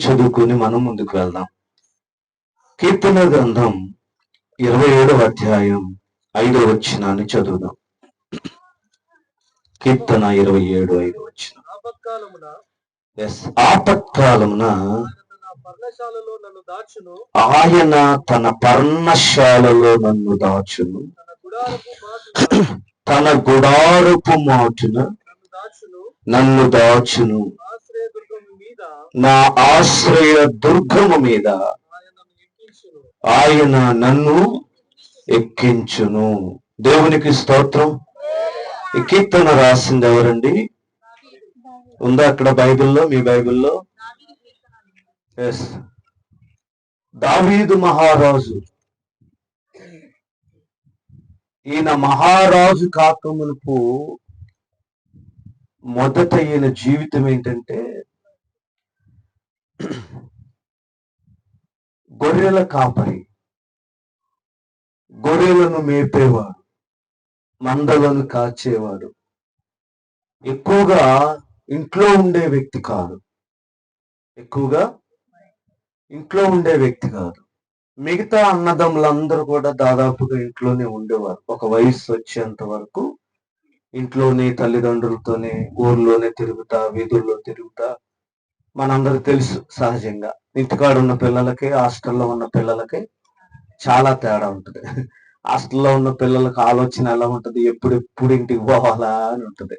చదువుకుని మనం ముందుకు వెళ్దాం. కీర్తన గ్రంథం 27వ అధ్యాయం 5వ వచనాన్ని చదువుదాం. కీర్తన 27:5 ఆపత్కాలమున ఆయన తన పర్ణశాలలో నన్ను దాచును, తన గుడారపు మాటున నన్ను దాచును, నా ఆశ్రయ దుర్గము మీద ఆయన నన్ను ఎక్కించును. దేవునికి స్తోత్రం. ఈ కీర్తన రాసింది ఎవరండి? ఉందా అక్కడ బైబిల్లో, మీ బైబిల్లో? ఎస్, దావీదు మహారాజు. ఈయన మహారాజు కాకమునుపు మొదట ఈయన జీవితం ఏంటంటే గొర్రెల కాపరి, గొర్రెలను మేపేవాడు, మందలను కాచేవాడు. ఎక్కువగా ఇంట్లో ఉండే వ్యక్తి కాదు, మిగతా అన్నదమ్ములందరూ కూడా దాదాపుగా ఇంట్లోనే ఉండేవారు. ఒక వయసు వచ్చేంత వరకు ఇంట్లోనే తల్లిదండ్రులతోనే ఊర్లోనే తిరుగుతా, వీధుల్లో తిరుగుతా. మనందరికి తెలుసు సహజంగా ఇంటికాడ ఉన్న పిల్లలకి హాస్టల్లో ఉన్న పిల్లలకి చాలా తేడా ఉంటుంది. హాస్టల్లో ఉన్న పిల్లలకు ఆలోచన ఎలా ఉంటుంది? ఎప్పుడు ఇంటికి పోవాలా అని ఉంటుంది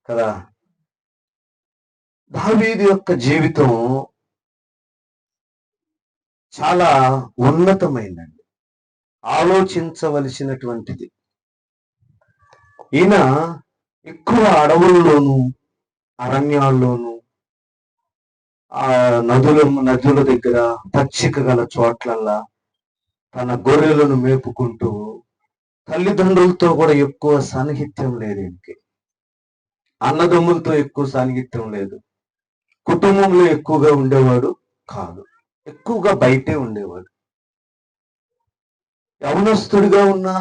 కదా. దావీదు యొక్క జీవితం చాలా ఉన్నతమైందండి, ఆలోచించవలసినటువంటిది. ఈయన ఎక్కువ అడవుల్లోనూ అరణ్యాల్లోనూ నదుల దగ్గర పచ్చిక గల చోట్లల్లా తన గొర్రెలను మేపుకుంటూ, తల్లిదండ్రులతో కూడా ఎక్కువ సాన్నిహిత్యం లేదు, ఈయనకి అన్నదమ్ములతో ఎక్కువ సాన్నిహిత్యం లేదు, కుటుంబంలో ఎక్కువగా ఉండేవాడు కాదు, ఎక్కువగా బయటే ఉండేవాడు. యవనస్తుడిగా ఉన్నా,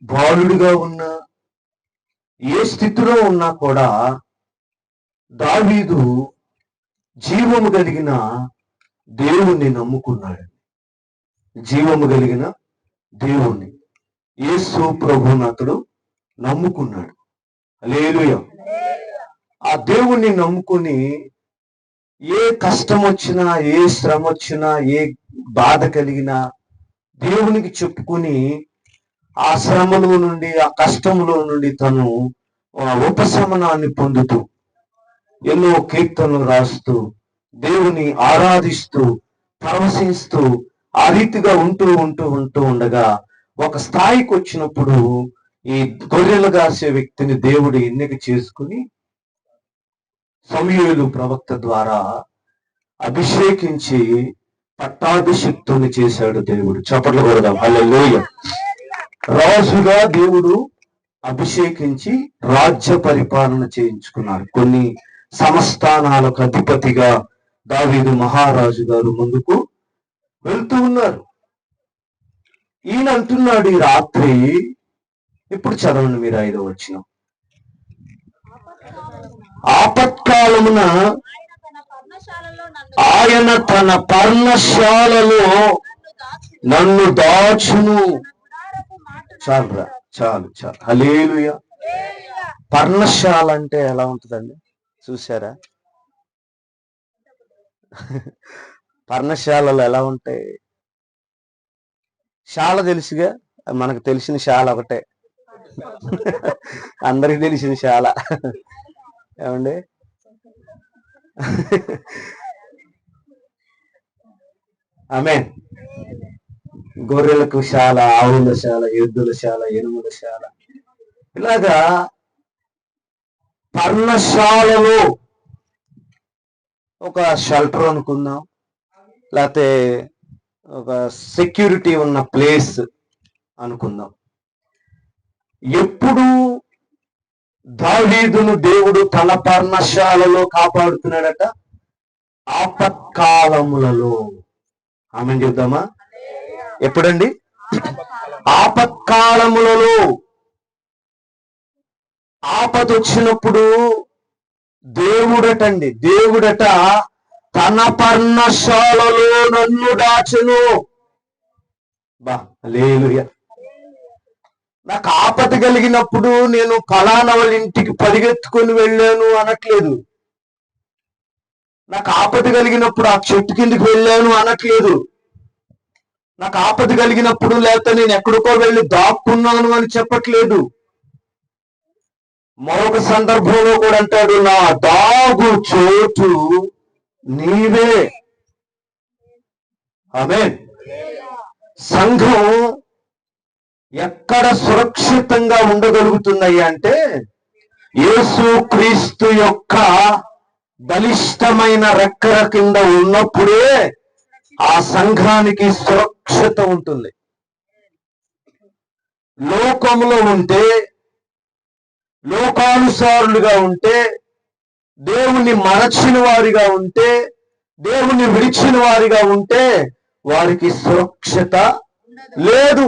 బాలుడిగా ఉన్నా, ఏ స్థితిలో ఉన్నా కూడా దావీదు జీవము కలిగిన దేవుణ్ణి నమ్ముకున్నాడు. జీవము కలిగిన దేవుణ్ణి, యేసు ప్రభువుని అతడు నమ్ముకున్నాడు. హల్లెలూయా. ఆ దేవుణ్ణి నమ్ముకుని ఏ కష్టం వచ్చినా, ఏ శ్రమ వచ్చినా, ఏ బాధ కలిగినా దేవునికి చెప్పుకుని ఆ శ్రమలో నుండి, ఆ కష్టంలో నుండి తను ఉపశమనాన్ని పొందుతూ ఎన్నో కీర్తనలు రాస్తూ దేవుని ఆరాధిస్తూ పరవశిస్తూ ఆ రీతిగా ఉంటూ ఉండగా ఒక స్థాయికి వచ్చినప్పుడు ఈ గొర్రెలు కాసే వ్యక్తిని దేవుడు ఎన్నిక చేసుకుని సమూయేలు ప్రవక్త ద్వారా అభిషేకించి పట్టాభిషిక్తుని చేశాడు దేవుడు. చప్పట్లు కొడదాం. హల్లెలూయా. రాజుగా దేవుడు అభిషేకించి రాజ్య పరిపాలన చేయించుకున్నాడు. కొన్ని సంస్థానాలకు అధిపతిగా దావీదు మహారాజు గారు ముందుకు వెళ్తూ ఉన్నారు. ఈయన అంటున్నాడు ఈ రాత్రి, ఇప్పుడు చదవండి మీరు 5వ వచనం. ఆపత్కాలమున ఆయన తన పర్ణశాలలో నన్ను దాచును. చాలు చాలు. హల్లెలూయా. పర్ణశాల అంటే ఎలా ఉంటుందండి? చూసారా? పర్ణశాలలు ఎలా ఉంటాయి? శాల తెలుసుగా, మనకు తెలిసిన శాల ఒకటే, అందరికి తెలిసిన శాల ఏమండి? ఆమేన్. గొర్రెలకు శాల, ఆవుల శాల, ఎద్దుల శాల, ఎనుముల శాల, ఇలాగా పర్ణశాలలో ఒక షెల్టర్ అనుకుందాం, లేకపోతే ఒక సెక్యూరిటీ ఉన్న ప్లేస్ అనుకుందాం. ఎప్పుడు దావీదును దేవుడు తన పర్ణశాలలో కాపాడుతున్నాడట? ఆపత్కాలములలో. ఆమెను చెప్దామా? ఎప్పుడండి? ఆపత్కాలములలో. ఆపద వచ్చినప్పుడు దేవుడట తన పర్ణశాలలో నన్ను దాచును. హల్లెలూయా. నాకు ఆపద కలిగినప్పుడు నేను ఫలానా వాళ్ళ ఇంటికి పరిగెత్తుకొని వెళ్ళాను అనట్లేదు. నాకు ఆపద కలిగినప్పుడు ఆ చెట్టు కిందకి వెళ్ళాను అనట్లేదు. నాకు ఆపద కలిగినప్పుడు లేకపోతే నేను ఎక్కడికో వెళ్ళి దాక్కున్నాను అని చెప్పట్లేదు. మరొక సందర్భంలో కూడా అంటాడు, నా దాగు చోటు నీవే. ఆమేన్. సంఘం ఎక్కడ సురక్షితంగా ఉండగలుగుతున్నాయి అంటే యేసు క్రీస్తు యొక్క బలిష్టమైన రెక్కల కింద ఉన్నప్పుడే ఆ సంఘానికి సురక్షిత ఉంటుంది. లోకములో ఉంటే, లోకానుసారులుగా ఉంటే, దేవుణ్ణి మరచిన వారిగా ఉంటే, దేవుణ్ణి విడిచిన వారిగా ఉంటే వారికి సురక్షిత లేదు.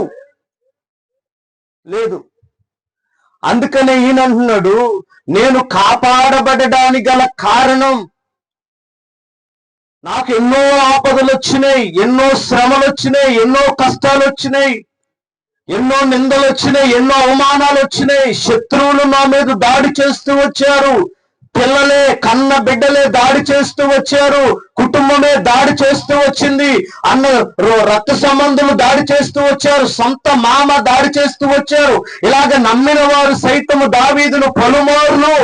అందుకనే ఈయన అంటున్నాడు, నేను కాపాడబడడానికి గల కారణం, నాకు ఎన్నో ఆపదలు వచ్చినాయి, ఎన్నో శ్రమలు వచ్చినాయి, ఎన్నో కష్టాలు వచ్చినాయి, ఎన్నో నిందలు వచ్చినాయి, ఎన్నో అవమానాలు వచ్చినాయి. శత్రువులు నా మీద దాడి చేస్తూ వచ్చారు. పిల్లలే, కన్న బిడ్డలే దాడి చేస్తూ వచ్చారు. కుటుంబమే దాడి చేస్తూ వచ్చింది. రక్త సంబంధులు దాడి చేస్తూ వచ్చారు. సొంత మామ దాడి చేస్తూ వచ్చారు. ఇలాగ నమ్మిన వారు సైతము దావీదును పలుమార్లు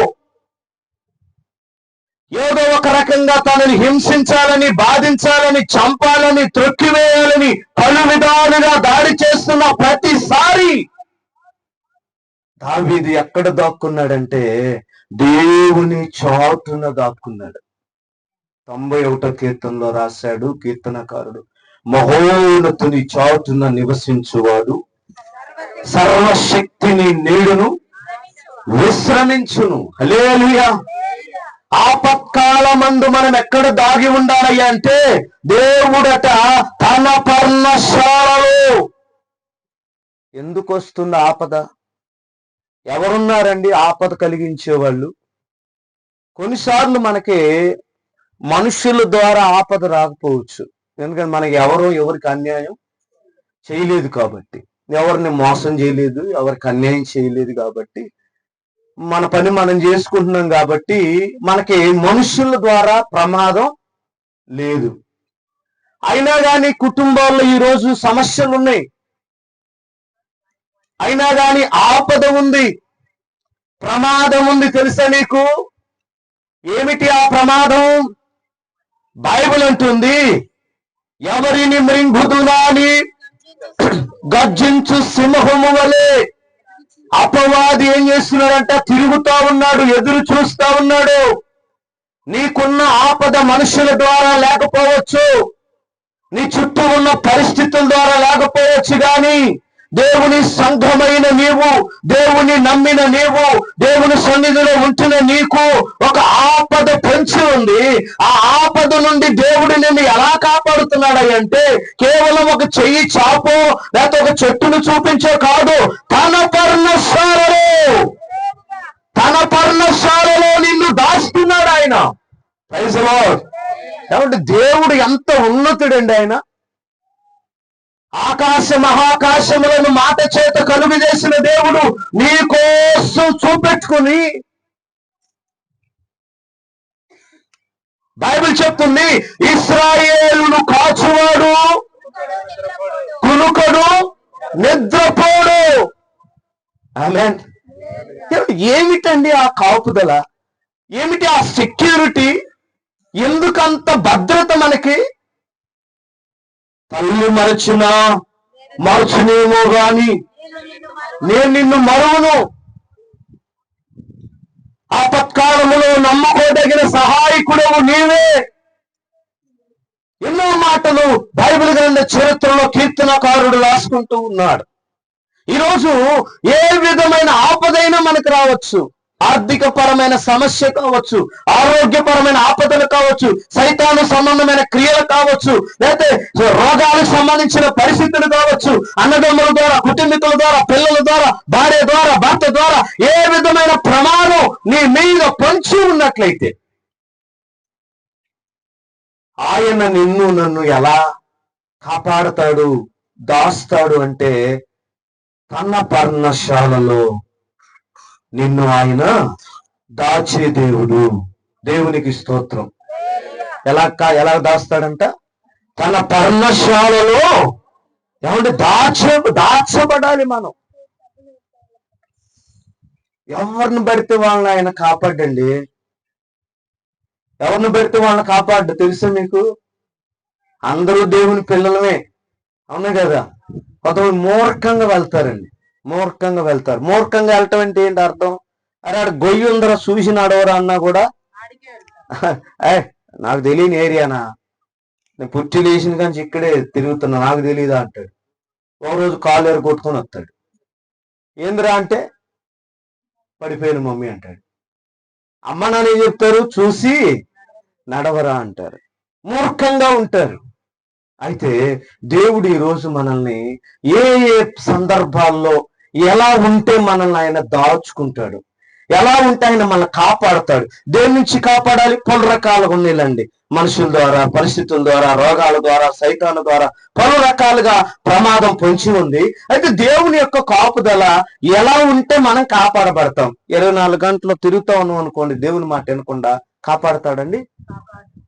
ఏదో ఒక రకంగా తనని హింసించాలని, బాధించాలని, చంపాలని, త్రొక్కివేయాలని పలు విధాలుగా దాడి చేస్తున్న ప్రతిసారి దావీదు ఎక్కడ దాక్కున్నాడంటే దేవుని చాటున దాక్కున్నాడు. 91వ కీర్తనలో రాశాడు కీర్తనకారుడు, మహోన్నతుని చాటున నివసించువాడు సర్వశక్తిని నీడును విశ్రమించును. హల్లెలూయా. ఆపత్కాలమందు మనం ఎక్కడ దాగి ఉండాలయ్యా అంటే దేవుడట తన పర్ణశాలలో. ఎందుకు వస్తుంది ఆపద? ఎవరున్నారండి ఆపద కలిగించేవాళ్ళు? కొన్నిసార్లు మనకి మనుషుల ద్వారా ఆపద రాకపోవచ్చు. ఎందుకంటే మనకి ఎవరికి అన్యాయం చేయలేదు కాబట్టి, ఎవరిని మోసం చేయలేదు, ఎవరికి అన్యాయం చేయలేదు కాబట్టి, మన పని మనం చేసుకుంటున్నాం కాబట్టి మనకి మనుషుల ద్వారా ప్రమాదం లేదు. అయినా కానీ కుటుంబాల్లో ఈరోజు సమస్యలు ఉన్నాయి, అయినా కానీ ఆపద ఉంది, ప్రమాదం ఉంది. తెలుసా నీకు? ఏమిటి ఆ ప్రమాదం? బైబిల్ అంటుంది, ఎవరిని మృంగుదునాని గర్జించు సింహము వలె అపవాది ఏం చేస్తున్నాడంట? తిరుగుతా ఉన్నాడు, ఎదురు చూస్తా ఉన్నాడు. నీకున్న ఆపద మనుషుల ద్వారా లేకపోవచ్చు, నీ చుట్టూ ఉన్న పరిస్థితుల ద్వారా లేకపోవచ్చు, కానీ దేవుని సంఘమైన నీవు, దేవుని నమ్మిన నీవు, దేవుని సన్నిధిలో ఉంటున్న నీకు ఒక ఆపద పొంచి ఉంది. ఆ ఆపద నుండి దేవుడు నిన్ను ఎలా కాపాడుతున్నాడంటే కేవలం ఒక చెయ్యి చాపో లేకపోతే ఒక చెట్టును చూపించో కాదు, తన పర్ణశాలలో నిన్ను దాస్తున్నాడు ఆయన. Praise the Lord. కాబట్టి దేవుడు ఎంత ఉన్నతుడండి ఆయన. ఆకాశ మహాకాశములను మాట చేత కలుగు చేసిన దేవుడు నీ కోసం చూపెట్టుకుని, బైబిల్ చెప్తుంది, ఇశ్రాయేలును కాచువాడు కునుకడు నిద్రపోడు. ఆమేన్. ఏమిటండి ఆ కాపుదల? ఏమిటి ఆ సెక్యూరిటీ? ఎందుకంత భద్రత మనకి? తల్లి మరచునేమో గాని నేను నిన్ను మరువను. ఆపత్కాలములో నమ్ముకోదగిన సహాయకుడవు నీవే. ఎన్నో మాటలు బైబిల్ గ్రంథ చరిత్రలో కీర్తనకారుడు రాసుకుంటూ ఉన్నాడు. ఈరోజు ఏ విధమైన ఆపదైనా మనకు రావచ్చు. ఆర్థిక పరమైన సమస్య కావచ్చు, ఆరోగ్యపరమైన ఆపదలు కావచ్చు, సైతాను సంబంధమైన క్రియలు కావచ్చు, లేకపోతే రోగాలకు సంబంధించిన పరిస్థితులు కావచ్చు, అన్నదమ్ముల ద్వారా, కుటుంబీకుల ద్వారా, పిల్లల ద్వారా, భార్య ద్వారా, భర్త ద్వారా ఏ విధమైన ప్రమాదం నీ మీద పొంచి ఉన్నట్లయితే ఆయన నిన్ను నన్ను ఎలా కాపాడతాడు, దాస్తాడు అంటే తన పర్ణశాలలో నిన్ను ఆయన దాచే దేవుడు. దేవునికి స్తోత్రం. ఎలా దాస్తాడంట? తన పర్ణశాలలో. ఏమంటే దాచబడాలి మనం. ఎవరిని పడితే వాళ్ళని ఆయన కాపాడండి. ఎవరిని పెడితే వాళ్ళని కాపాడు తెలుసా మీకు? అందరూ దేవుని పిల్లలమే, అవునా కదా? కొంతమంది మూర్ఖంగా వెళ్తారండి, మూర్ఖంగా వెళ్తారు. మూర్ఖంగా వెళ్ళటం అంటే ఏంటి అర్థం? అరే ఆడ గొయ్యి ఉందరా చూసి నడవరా అన్నా కూడా నాకు తెలియని ఏరియానా, నేను పుట్టి లేచిన కానీ ఇక్కడే తిరుగుతున్నా, నాకు తెలియదా అంటాడు. ఒక రోజు కాలు ఎర కొట్టుకొని వస్తాడు. ఏందిరా అంటే పడిపోయిన మమ్మీ అంటాడు. అమ్మ నాన్న ఏం చెప్తారు? చూసి నడవరా అంటారు. మూర్ఖంగా ఉంటారు. అయితే దేవుడు ఈరోజు మనల్ని ఏ ఏ సందర్భాల్లో ఎలా ఉంటే మనల్ని ఆయన దాచుకుంటాడు, ఎలా ఉంటే ఆయన మనల్ని కాపాడుతాడు. దేని నుంచి కాపాడాలి? పలు రకాలుగా ఉన్నాయిలండి. మనుషుల ద్వారా, పరిస్థితుల ద్వారా, రోగాల ద్వారా, సైతాను ద్వారా పలు రకాలుగా ప్రమాదం పొంచి ఉంది. అయితే దేవుని యొక్క కాపుదల ఎలా ఉంటే మనం కాపాడబడతాం. 24 గంటలు తిరుగుతా ఉన్నాం అనుకోండి, దేవుని మాట వినకుండా కాపాడతాడండి?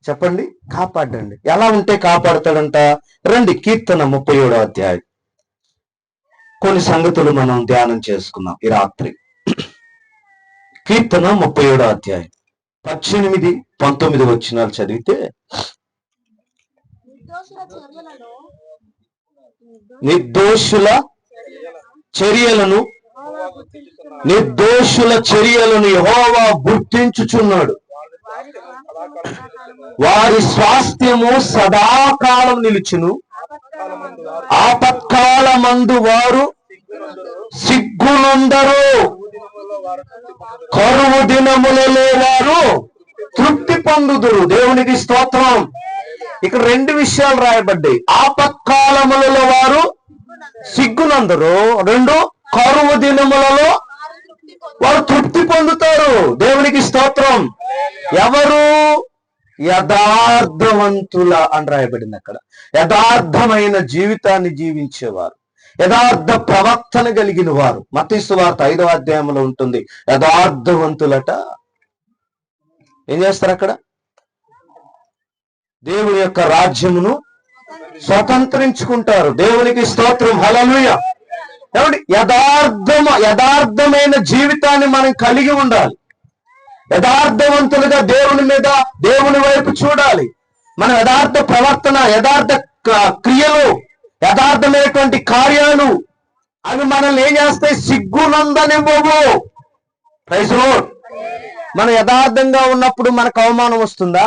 చెప్పండి, కాపాడండి. ఎలా ఉంటే కాపాడతాడంట? రండి, కీర్తన 37వ అధ్యాయం. కొన్ని సంగతులు మనం ధ్యానం చేసుకున్నాం ఈ రాత్రి. కీర్తన 37వ అధ్యాయం 18, 19 వచనాలు చదివితే, నిర్దోషుల చర్యలను యెహోవా గుర్తించుచున్నాడు. వారి స్వాస్థ్యము సదాకాలం నిలుచును. ఆపత్కాలమందు వారు సిగ్గునందరు. కరువు దినములలో వారు తృప్తి పొందుదురు. దేవునికి స్తోత్రం. ఇక్కడ 2 విషయాలు రాయబడ్డాయి. ఆపత్కాలములలో వారు సిగ్గునందరు, 2 కరువు దినములలో వారు తృప్తి పొందుతారు. దేవునికి స్తోత్రం. ఎవరు? యథార్థవంతుల అని రాయబడింది అక్కడ. యథార్థమైన జీవితాన్ని జీవించేవారు, యథార్థ ప్రవర్తన కలిగిన వారు. మత్తయి సువార్త 5వ అధ్యాయంలో ఉంటుంది. యథార్థవంతులట ఏం చేస్తారు? అక్కడ దేవుని యొక్క రాజ్యమును స్వతంత్రించుకుంటారు. దేవునికి స్తోత్రం. హల్లెలూయా. ఏమండి? యథార్థమైన జీవితాన్ని మనం కలిగి ఉండాలి. యథార్థవంతులుగా దేవుని వైపు చూడాలి. మన యథార్థ ప్రవర్తన, యథార్థ క్రియలు, యథార్థమైనటువంటి కార్యాలు అవి మనల్ని ఏం చేస్తాయి? సిగ్గునందనివ్వవు. Praise the Lord. మనం యథార్థంగా ఉన్నప్పుడు మనకు అవమానం వస్తుందా?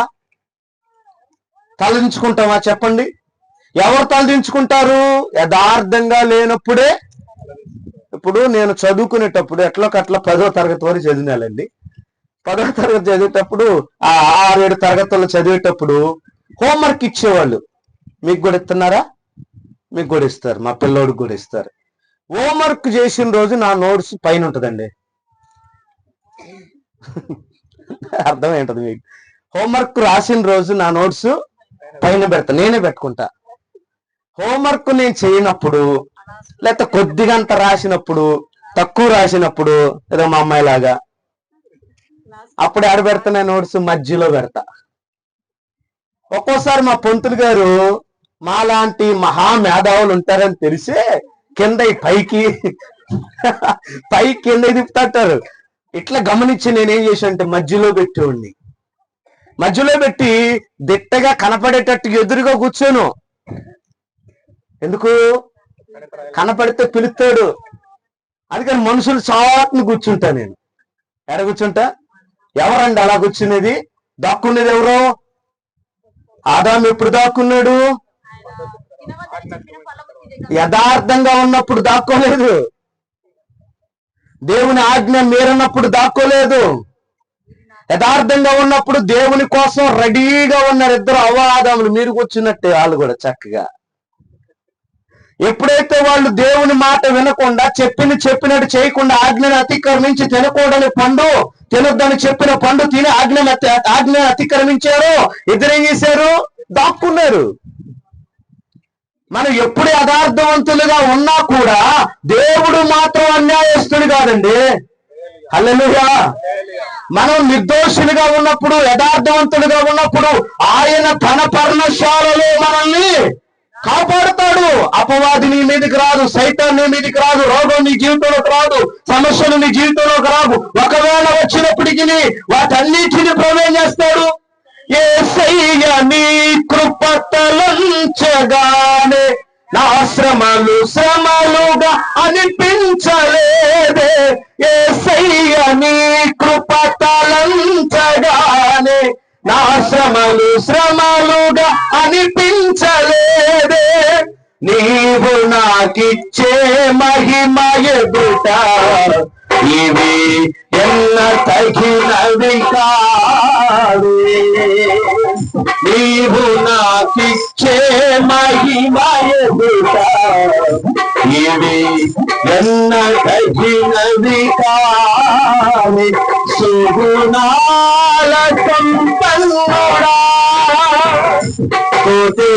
తలదించుకుంటామా? చెప్పండి. ఎవరు తలదించుకుంటారు? యథార్థంగా లేనప్పుడే. ఇప్పుడు నేను చదువుకునేటప్పుడు ఎట్లోకట్లా 10వ తరగతి వరకు చదివినాలండి. 10వ తరగతి చదివేటప్పుడు, ఆ 6-7 తరగతుల్లో చదివేటప్పుడు హోంవర్క్ ఇచ్చేవాళ్ళు. మీకు కూడా ఇస్తున్నారా? మీకు కూడా ఇస్తారు, మా పిల్లోడికి కూడా ఇస్తారు. హోంవర్క్ చేసిన రోజు నా నోట్స్ పైన ఉంటుందండి. అర్థమేంటది మీకు? హోంవర్క్ రాసిన రోజు నా నోట్స్ పైన పెడతా, నేనే పెట్టుకుంటా. హోంవర్క్ నేను చేయనప్పుడు, లేకపోతే కొద్దిగంత రాసినప్పుడు, తక్కువ రాసినప్పుడు, ఏదో మా అమ్మాయి లాగా అప్పుడు ఆడ పెడతా, నేను నోట్స్ మధ్యలో పెడతా. ఒక్కోసారి మా పంతులు గారు మాలాంటి మహా మేధావులు ఉంటారని తెలిసే కింద పైకి కింద తిప్పుతారు. ఇట్లా గమనించి నేనేం చేశానంటే మధ్యలో పెట్టేవాడిని. మధ్యలో పెట్టి దిట్టగా కనపడేటట్టు ఎదురుగా కూర్చోను. ఎందుకు? కనపడితే పిలుస్తాడు. అందుకని మనుషులు చాటును కూర్చుంటా. నేను ఎడ కూర్చుంటా? ఎవరండి అలా కూర్చునేది? దాక్కునేది ఎవరో? ఆదాము ఎప్పుడు దాక్కున్నాడు? యథార్థంగా ఉన్నప్పుడు దాక్కోలేదు. దేవుని ఆజ్ఞ మీరన్నప్పుడు దాక్కోలేదు. యథార్థంగా ఉన్నప్పుడు దేవుని కోసం రెడీగా ఉన్నారు ఇద్దరు అవ్వాదాములు. మీరు కూర్చున్నట్టే వాళ్ళు కూడా చక్కగా. ఎప్పుడైతే వాళ్ళు దేవుని మాట వినకుండా, చెప్పినట్టు చేయకుండా, ఆజ్ఞను అతిక్రమించి తినొద్దని చెప్పిన పండు తిని ఆజ్ఞను అతిక్రమించారో, ఇద్దరేం చేశారు? దాక్కున్నారు. మనం ఎప్పుడు యథార్థవంతులుగా ఉన్నా కూడా దేవుడు మాత్రం అన్యాయస్తుడు కాదండి. హల్లెలూయా. మనం నిర్దోషులుగా ఉన్నప్పుడు, యథార్థవంతులుగా ఉన్నప్పుడు ఆయన తన పర్ణశాలలో మనల్ని కాపాడుతాడు. అపవాది నీ మీదకి రాదు, సైతాన్ నీ మీదకి రాదు, రోగం నీ జీవితంలోకి రాదు, సమస్యలు నీ జీవితంలోకి రాదు. ఒకవేళ వచ్చినప్పటికీ వాటన్నిటిని ప్రవేశం చేస్తాడు. యేసయ్య నీ కృప తలంచగానే నా శ్రమలుగా అనిపించలేదే. యేసయ్య నీ కృప తలంచగానే నా శ్రమలుగా అనిపించలేదే. నీవు నాకిచ్చే మహిమ ఎదుట ఇవి ఎన్న తగినవి కాదు. నీవు నాకిచ్చే మహిమ ఎదుట ఇవి ఎన్న తగినవి కాదు. సుగుణాల సంపన్నుడా స్తుతి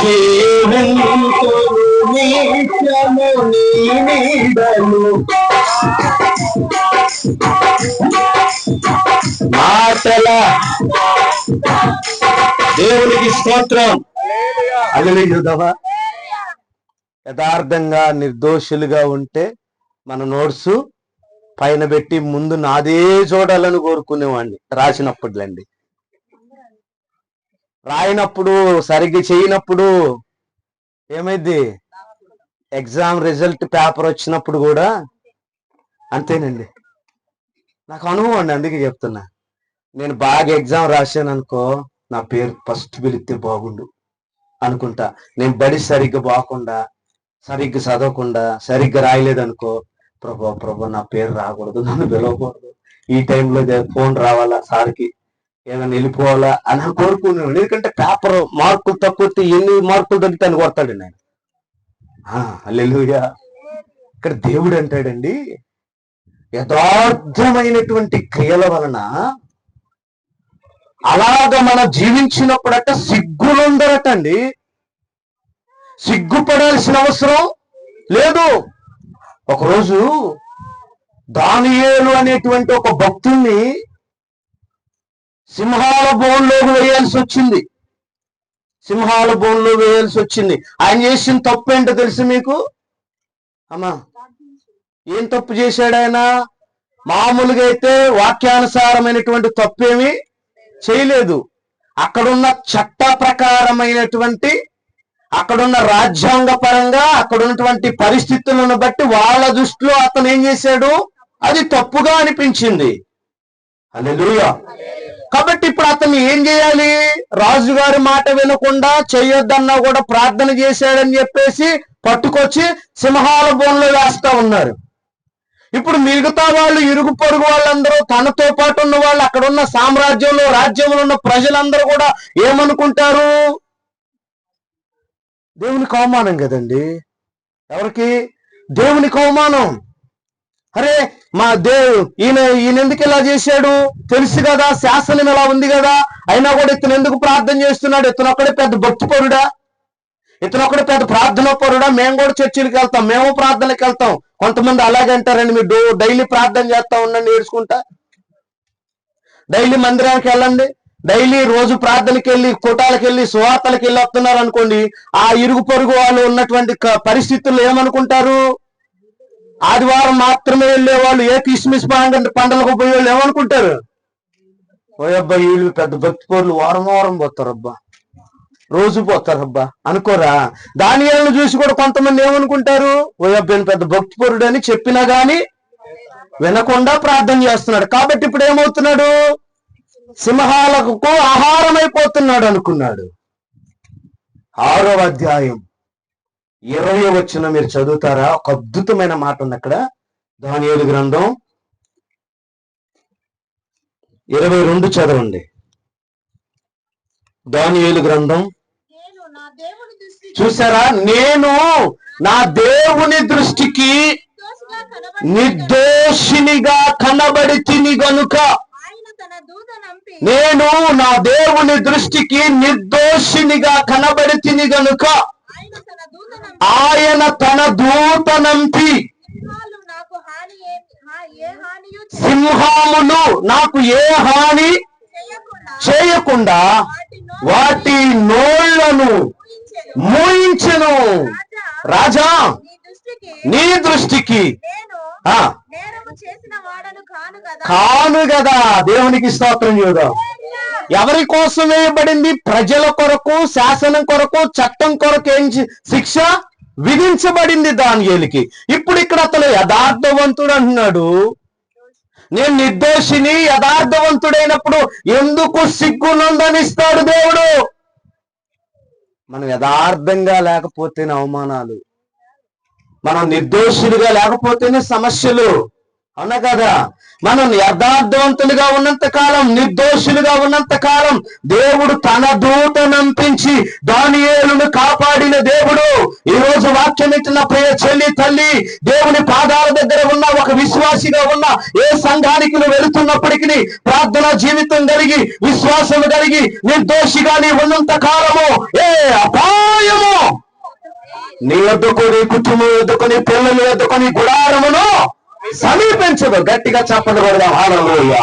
జీవింతును నిత్యము నీ నీడలు మాటల దేవునికి స్తోత్రం. హల్లెలూయా. చూద్దామా? యథార్థంగా నిర్దోషులుగా ఉంటే మన నోట్స్ పైన పెట్టి ముందు నాదే చూడాలని కోరుకునేవాడిని రాసినప్పుడులేండి. రాయినప్పుడు సరిగ్గా చేయనప్పుడు ఏమైంది? ఎగ్జామ్ రిజల్ట్ పేపర్ వచ్చినప్పుడు కూడా అంతేనండి. నాకు అనుభవం అండి, అందుకే చెప్తున్నా. నేను బాగా ఎగ్జామ్ రాశాను అనుకో, నా పేరు ఫస్ట్ పిలిస్తే బాగుండు అనుకుంటా. నేను బడి సరిగ్గా పోకుండా, సరిగ్గా చదవకుండా, సరిగ్గా రాయలేదనుకో, ప్రభా నా పేరు రాకూడదు, నన్ను పిలవకూడదు, ఈ టైంలో ఫోన్ రావాలా సార్కి, ఏమైనా వెళ్ళిపోవాలా అని కోరుకున్నాను. ఎందుకంటే పేపర్ మార్కులు తక్కువ ఎన్ని మార్కులు తగ్గితే అని కొడతాడు నేను. హల్లెలూయా. ఇక్కడ దేవుడు అంటాడండి, యథార్థమైనటువంటి క్రియల వలన అలాగ మనం జీవించినప్పుడట సిగ్గులుందరట అండి. సిగ్గుపడాల్సిన అవసరం లేదు. ఒకరోజు దానియేలు అనేటువంటి ఒక భక్తుల్ని సింహాల బోన్లోకి వేయాల్సి వచ్చింది. ఆయన చేసిన తప్పు ఏంటో తెలుసు మీకు? అమ్మా, ఏం తప్పు చేశాడు ఆయన? మామూలుగా అయితే వాక్యానుసారమైనటువంటి తప్పేమీ చేయలేదు. అక్కడున్న చట్ట ప్రకారమైనటువంటి, అక్కడున్న రాజ్యాంగ పరంగా, అక్కడున్నటువంటి పరిస్థితులను బట్టి వాళ్ళ దృష్టిలో అతను ఏం చేశాడు? అది తప్పుగా అనిపించింది. హల్లెలూయా. కాబట్టి ఇప్పుడు అతను ఏం చేయాలి? రాజుగారి మాట వినకుండా చేయొద్దన్నా కూడా ప్రార్థన చేశాడని చెప్పేసి పట్టుకొచ్చి సింహాల బోన్లో వేస్తా ఉన్నారు. ఇప్పుడు మిగతా వాళ్ళు, ఇరుగు పొరుగు వాళ్ళందరూ, తనతో పాటు ఉన్న వాళ్ళు, అక్కడ ఉన్న సామ్రాజ్యంలో రాజ్యంలో ఉన్న ప్రజలందరూ కూడా ఏమనుకుంటారు? దేవునికి అవమానం కదండి. ఎవరికి? దేవునికి అవమానం. అరే మా ఈయన ఎందుకు ఇలా చేశాడు? తెలుసు కదా, శాసనం ఎలా ఉంది కదా, అయినా కూడా ఇతను ఎందుకు ప్రార్థన చేస్తున్నాడు? ఇతను ఒక్కడే పెద్ద భక్తిపరుడా? ఇతను ఒకటి పెద్ద ప్రార్థన పరుడా? మేము కూడా చర్చిలకు వెళ్తాం, మేము ప్రార్థనకి వెళ్తాం. కొంతమంది అలాగే అంటారండి, మీరు డైలీ ప్రార్థన చేస్తా ఉండండి ఏడ్చుకుంటా, డైలీ మందిరానికి వెళ్ళండి, డైలీ రోజు ప్రార్థనకి వెళ్ళి, కూటాలకు వెళ్ళి, సువార్తలకు వెళ్ళి వస్తున్నారు అనుకోండి. ఆ ఇరుగు పొరుగు వాళ్ళు ఉన్నటువంటి పరిస్థితుల్లో ఏమనుకుంటారు? ఆదివారం మాత్రమే వెళ్ళే వాళ్ళు, ఏ క్రిస్మస్ పండుగలకు పోయే వాళ్ళు ఏమనుకుంటారు? ఓయబ్బా వీళ్ళు పెద్ద భక్తి పరులు, వారం పోతారబ్బా, రోజు పోతారబ్బా అనుకోరా? దానియేలును చూసి కూడా కొంతమంది ఏమనుకుంటారు? ఓయబ్బని పెద్ద భక్తి పరుడు అని చెప్పినా గాని వినకుండా ప్రార్థన చేస్తున్నాడు. కాబట్టి ఇప్పుడు ఏమవుతున్నాడు? సింహాలకు ఆహారం అయిపోతున్నాడు అనుకున్నాడు. 6వ అధ్యాయం 20వ వచనం మీరు చదువుతారా? ఒక అద్భుతమైన మాట ఉంది అక్కడ. దానియేలు గ్రంథం 22 చదవండి. దానియేలు గ్రంథం చూసారా? నేను నా దేవుని దృష్టికి నిర్దోషినిగా కనబడి తిని గనుక నేను నా దేవుని దృష్టికి నిర్దోషినిగా కనబడితిని గనుక ఆయన తన దూతనంపి సింహములు నాకు ఏ హాని చేయకుండా వాటి నోళ్లను మూయించెను. రాజా, నీ దృష్టికి కాను కదా. దేవునికి స్తోత్రం చూద్దాం. ఎవరి కోసం వేయబడింది? ప్రజల కొరకు, శాసనం కొరకు, చట్టం కొరకు ఏం శిక్ష విధించబడింది దానియేలుకి. ఇప్పుడు ఇక్కడ అతను యథార్థవంతుడు అంటున్నాడు. నేను నిర్దోషిని, యథార్థవంతుడైనప్పుడు ఎందుకు సిగ్గునందనిస్తాడు దేవుడు? మనం యథార్థంగా లేకపోతేనే అవమానాలు, మనం నిర్దోషులుగా లేకపోతేనే సమస్యలు, అవునా కదా? మనం యథార్థవంతులుగా ఉన్నంత కాలం, నిర్దోషులుగా ఉన్నంత కాలం దేవుడు తన దూతనంపించి దానియేలును కాపాడిన దేవుడు. ఈ రోజు వాక్యం ఇచ్చిన ప్రియ చెల్లి, తల్లి, దేవుని పాదాల దగ్గర ఉన్న ఒక విశ్వాసిగా ఉన్న ఏ సంఘానికి నువ్వు వెళుతున్నప్పటికీ ప్రార్థన జీవితం కలిగి, విశ్వాసం కలిగి, నిర్దోషిగా నీ ఉన్నంత కాలము ఏ అపాయము నీ వద్దకు, నీ కుటుంబం వద్దకు, నీ పిల్లల వద్దకు, నీ గుడారమును సమీపించదు. గట్టిగా చెప్పండి కూడా. హల్లెలూయా.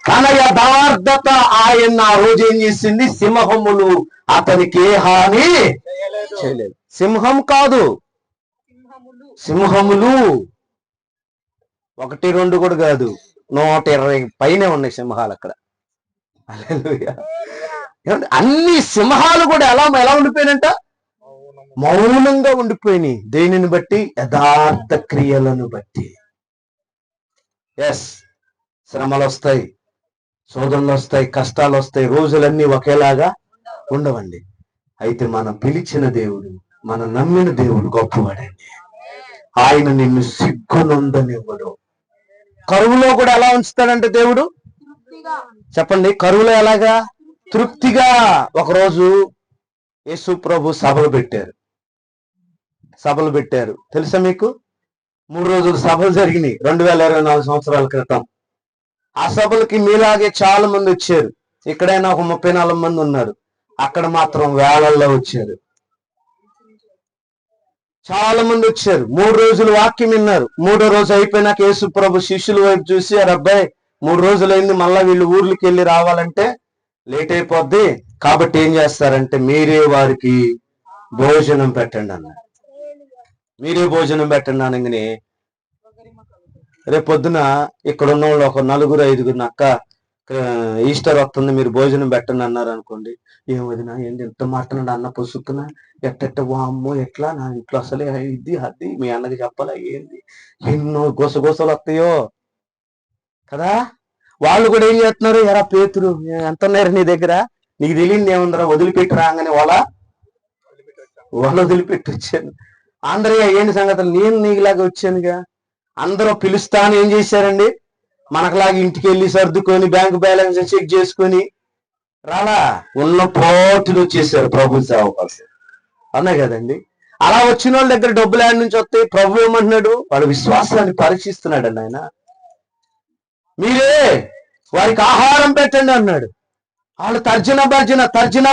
తన యథార్థత ఆయన ఆ రోజు ఏం చేసింది? సింహములు అతనికి ఏ హాని చేయలేదు. సింహం కాదు, సింహములు 1, 2 కూడా కాదు, 120 పైనే ఉన్నాయి సింహాలు అక్కడ. హల్లెలూయా. అన్ని సింహాలు కూడా ఎలా ఉండిపోయినంట? మౌనంగా ఉండిపోయినాయి. దేనిని బట్టి? యథార్థ క్రియలను బట్టి. ఎస్, శ్రమలు వస్తాయి, శోధనలు వస్తాయి, కష్టాలు వస్తాయి, రోజులన్నీ ఒకేలాగా ఉండవండి. అయితే మనం పిలిచిన దేవుడు, మనం నమ్మిన దేవుడు గొప్పవాడండి. ఆయన నిన్ను సిగ్గునందనివ్వడు. కరువులో కూడా ఎలా ఉంచుతాడంటే దేవుడు? చెప్పండి, కరువులో ఎలాగా? తృప్తిగా. ఒకరోజు యేసు ప్రభు సభలు పెట్టారు. తెలుసా మీకు? 3 రోజులు సభలు జరిగినాయి 2024 సంవత్సరాల క్రితం. ఆ సభలకి మీలాగే చాలా మంది వచ్చారు. ఇక్కడైనా ఒక 34 మంది ఉన్నారు, అక్కడ మాత్రం వేలల్లో వచ్చారు. చాలా మంది వచ్చారు. 3 రోజులు వాక్యం విన్నారు. 3వ రోజు అయిపోయినాక యేసు ప్రభు శిష్యుల వైపు చూసి, అబ్బాయి 3 రోజులైంది, మళ్ళా వీళ్ళు ఊర్లకి వెళ్ళి రావాలంటే లేట్ అయిపోద్ది, కాబట్టి ఏం చేస్తారంటే మీరే వారికి భోజనం పెట్టండి అన్నారు. మీరే భోజనం పెట్టండి అనగానే రేపొద్దున ఇక్కడ ఉన్న వాళ్ళు ఒక 4, 5 అక్క ఈస్టర్ వస్తుంది, మీరు భోజనం పెట్టండి అన్నారు అనుకోండి. ఏమదినా ఏంటి ఎంత మాట్లాడు అన్న పొసుక్కున ఎట్ట వామ్మో ఎట్లా నా ఇంట్లో అసలే ఇది అది మీ అన్నకి చెప్పాలా ఏంది, ఎన్నో గోసగోసలు వస్తాయో కదా. వాళ్ళు కూడా ఏం చేస్తున్నారు? ఎరా పేతురు ఎంత ఉన్నారు నీ దగ్గర, నీకు తెలియదు ఏముందరా, వదిలిపెట్టి రాగానే వాళ్ళు వదిలిపెట్టి వచ్చాను. ఆంధ్రయ్య ఏంటి సంగతులు, నేను నీకులాగా వచ్చానుగా. అందరూ పిలుస్తాను ఏం చేశారండి? మనకులాగా ఇంటికి వెళ్ళి సర్దుకొని బ్యాంకు బ్యాలెన్స్ చెక్ చేసుకొని రాలా, ఉన్న పోటులు వచ్చేసారు ప్రభు సేవ కోసం. అన్నా కదండి. అలా వచ్చిన వాళ్ళ దగ్గర డబ్బులు ఆడి నుంచి వస్తే ప్రభు ఏమంటున్నాడు? వాళ్ళ విశ్వాసాన్ని పరీక్షిస్తున్నాడు అండి ఆయన. మీరే వారికి ఆహారం పెట్టండి అన్నాడు. వాళ్ళు తర్జన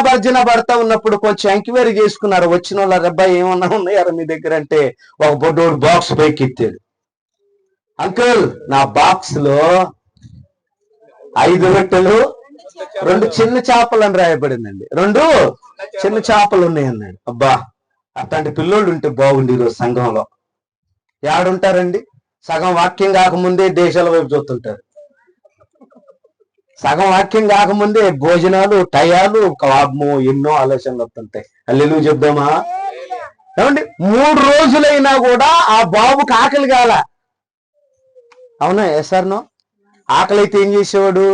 భర్జన పడతా ఉన్నప్పుడు కొంచెం ఎంక్వైరీ చేసుకున్నారు. వచ్చిన వాళ్ళ అబ్బాయి ఏమన్నా ఉన్నాయారా మీ దగ్గర అంటే ఒక బొడ్డోడు బాక్స్ పైకి ఎత్తాడు. అంకుల్, నా బాక్స్ లో 5 రొట్టెలు 2 చిన్న చేపలు అని రాయబడిందండి. 2 చిన్న చేపలు ఉన్నాయి అన్నాడు. అబ్బా, అట్లాంటి పిల్లోళ్ళు ఉంటే బాగుండి ఈరోజు సంఘంలో. ఏడుంటారండి? సగం వాక్యం కాకముందే దేశాల వైపు చూస్తుంటారు. సగం వాక్యం కాకముందే భోజనాలు, టయాలు, కాబ్ము, ఎన్నో ఆలోచనలు వస్తుంటాయి. హల్లెలూయా చెప్దామా? ఏమండి, 3 రోజులైనా కూడా ఆ బాబుకి ఆకలి కాల. అవునా? ఎస్ఆర్నో? ఆకలి అయితే ఏం చేసేవాడు?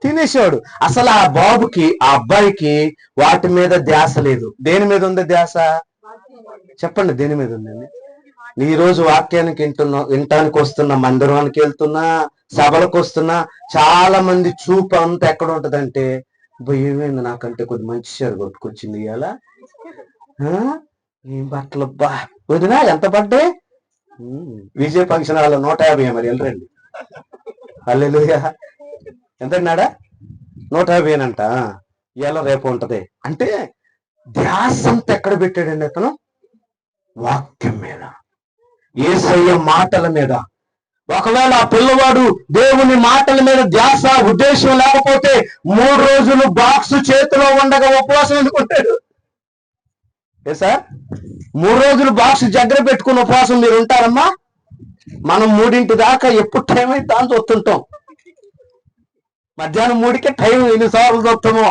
తినేసేవాడు. అసలు ఆ బాబుకి, ఆ అబ్బాయికి వాటి మీద ధ్యాస లేదు. దేని మీద ఉంది ధ్యాస? చెప్పండి, దేని మీద ఉందండి? ఈ రోజు వాక్యానికి వినటానికి వస్తున్న, మందిరానికి వెళ్తున్నా, సభలకు వస్తున్నా, చాలా మంది చూపు అంతా ఎక్కడ ఉంటదంటే, ఏమైంది నాకంటే కొద్ది మంచి చీర కొట్టుకొచ్చింది ఇవాళ, ఏం బట్టలు బా వదినా ఎంత పడ్డాయి? విజయ ఫంక్షన్ హాల్లో 150 మరి వెళ్ళరండి. హల్లెలూయా. ఎంతన్నాడా? 150 అంట. ఇలా రేపు ఉంటది అంటే ధ్యాస అంతా ఎక్కడ పెట్టాడండి అతను? వాక్యం మీద, యేసయ్య మాటల మీద. ఒకవేళ ఆ పిల్లవాడు దేవుని మాటల మీద ధ్యాస ఉద్దేశం లేకపోతే 3 రోజులు బాక్స్ చేతిలో ఉండగా ఉపవాసం ఎందుకుంటాడు? ఏ సార్, 3 రోజులు బాక్స్ దగ్గర పెట్టుకుని ఉపవాసం మీరు ఉంటారమ్మా? మనం 3 దాకా ఎప్పుడు టైం అయితే దాని చూస్తుంటాం. మధ్యాహ్నం 3కే టైం ఎన్నిసార్లు చూస్తామో.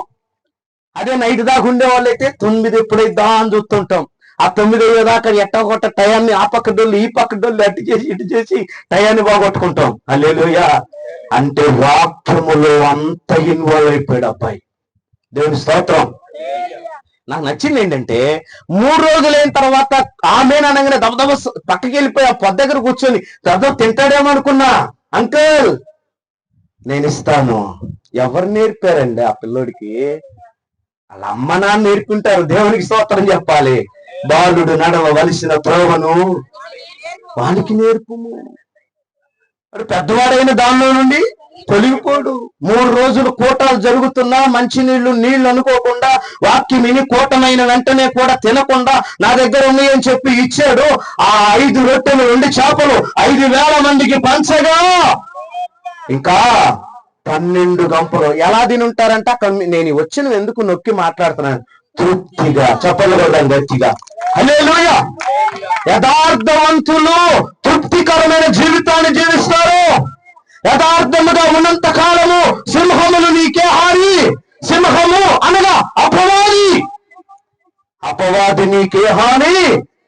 అదే నైట్ దాకా ఉండే వాళ్ళైతే 9 ఎప్పుడైతే అని చూస్తుంటాం. ఆ 9 అయ్యేదాకా ఎట్టా కొట్ట టయాన్ని ఆ పక్క డొల్లు ఈ పక్క డొల్లు అటు చేసి ఇటు చేసి టయాన్ని బాగొట్టుకుంటాం. హల్లెలూయా. అంటే వాక్యములో అంత ఇన్వాల్వ్ అయిపోయాడు అబ్బాయి. దేవుని స్తోత్రం. నాకు నచ్చింది ఏంటంటే 3 రోజులైన తర్వాత ఆమెనగానే దబదబ పక్కకి వెళ్ళిపోయి ఆ పొద్దు దగ్గర కూర్చొని దబదబ తింటాడేమో అనుకున్నా. అంకుల్ నేను ఇస్తాను. ఎవరు నేర్పారండి ఆ పిల్లోడికి? వాళ్ళ అమ్మ నాన్న నేర్పుంటారు. దేవునికి స్తోత్రం చెప్పాలి. బాలుడు నడవవలసిన త్రోవను వానికి నేర్పుము. మరి పెద్దవాడైన దానిలో నుండి తొలగిపోడు. 3 రోజులు కూటాలు జరుగుతున్నా మంచినీళ్లు నీళ్లు అనుకోకుండా వాక్యం విని కూటమైన వెంటనే కూడా తినకుండా నా దగ్గర ఉన్నాయని చెప్పి ఇచ్చాడు. ఆ 5 రొట్టెలు 2 చేపలు 5,000 మందికి పంచగా ఇంకా 12 గంపలు ఎలా తినుంటారంట? నేను వచ్చిన ఎందుకు నొక్కి మాట్లాడుతున్నాను? తృప్తిగా. చెప్పలు కూడా గట్టిగా హల్లెలూయా. యథార్థవంతులు తృప్తికరమైన జీవితాన్ని జీవిస్తారు. యథార్థముగా ఉన్నంత కాలము సింహములు నీకే హాని. సింహము అనగా అపవాది. అపవాది నీకే హాని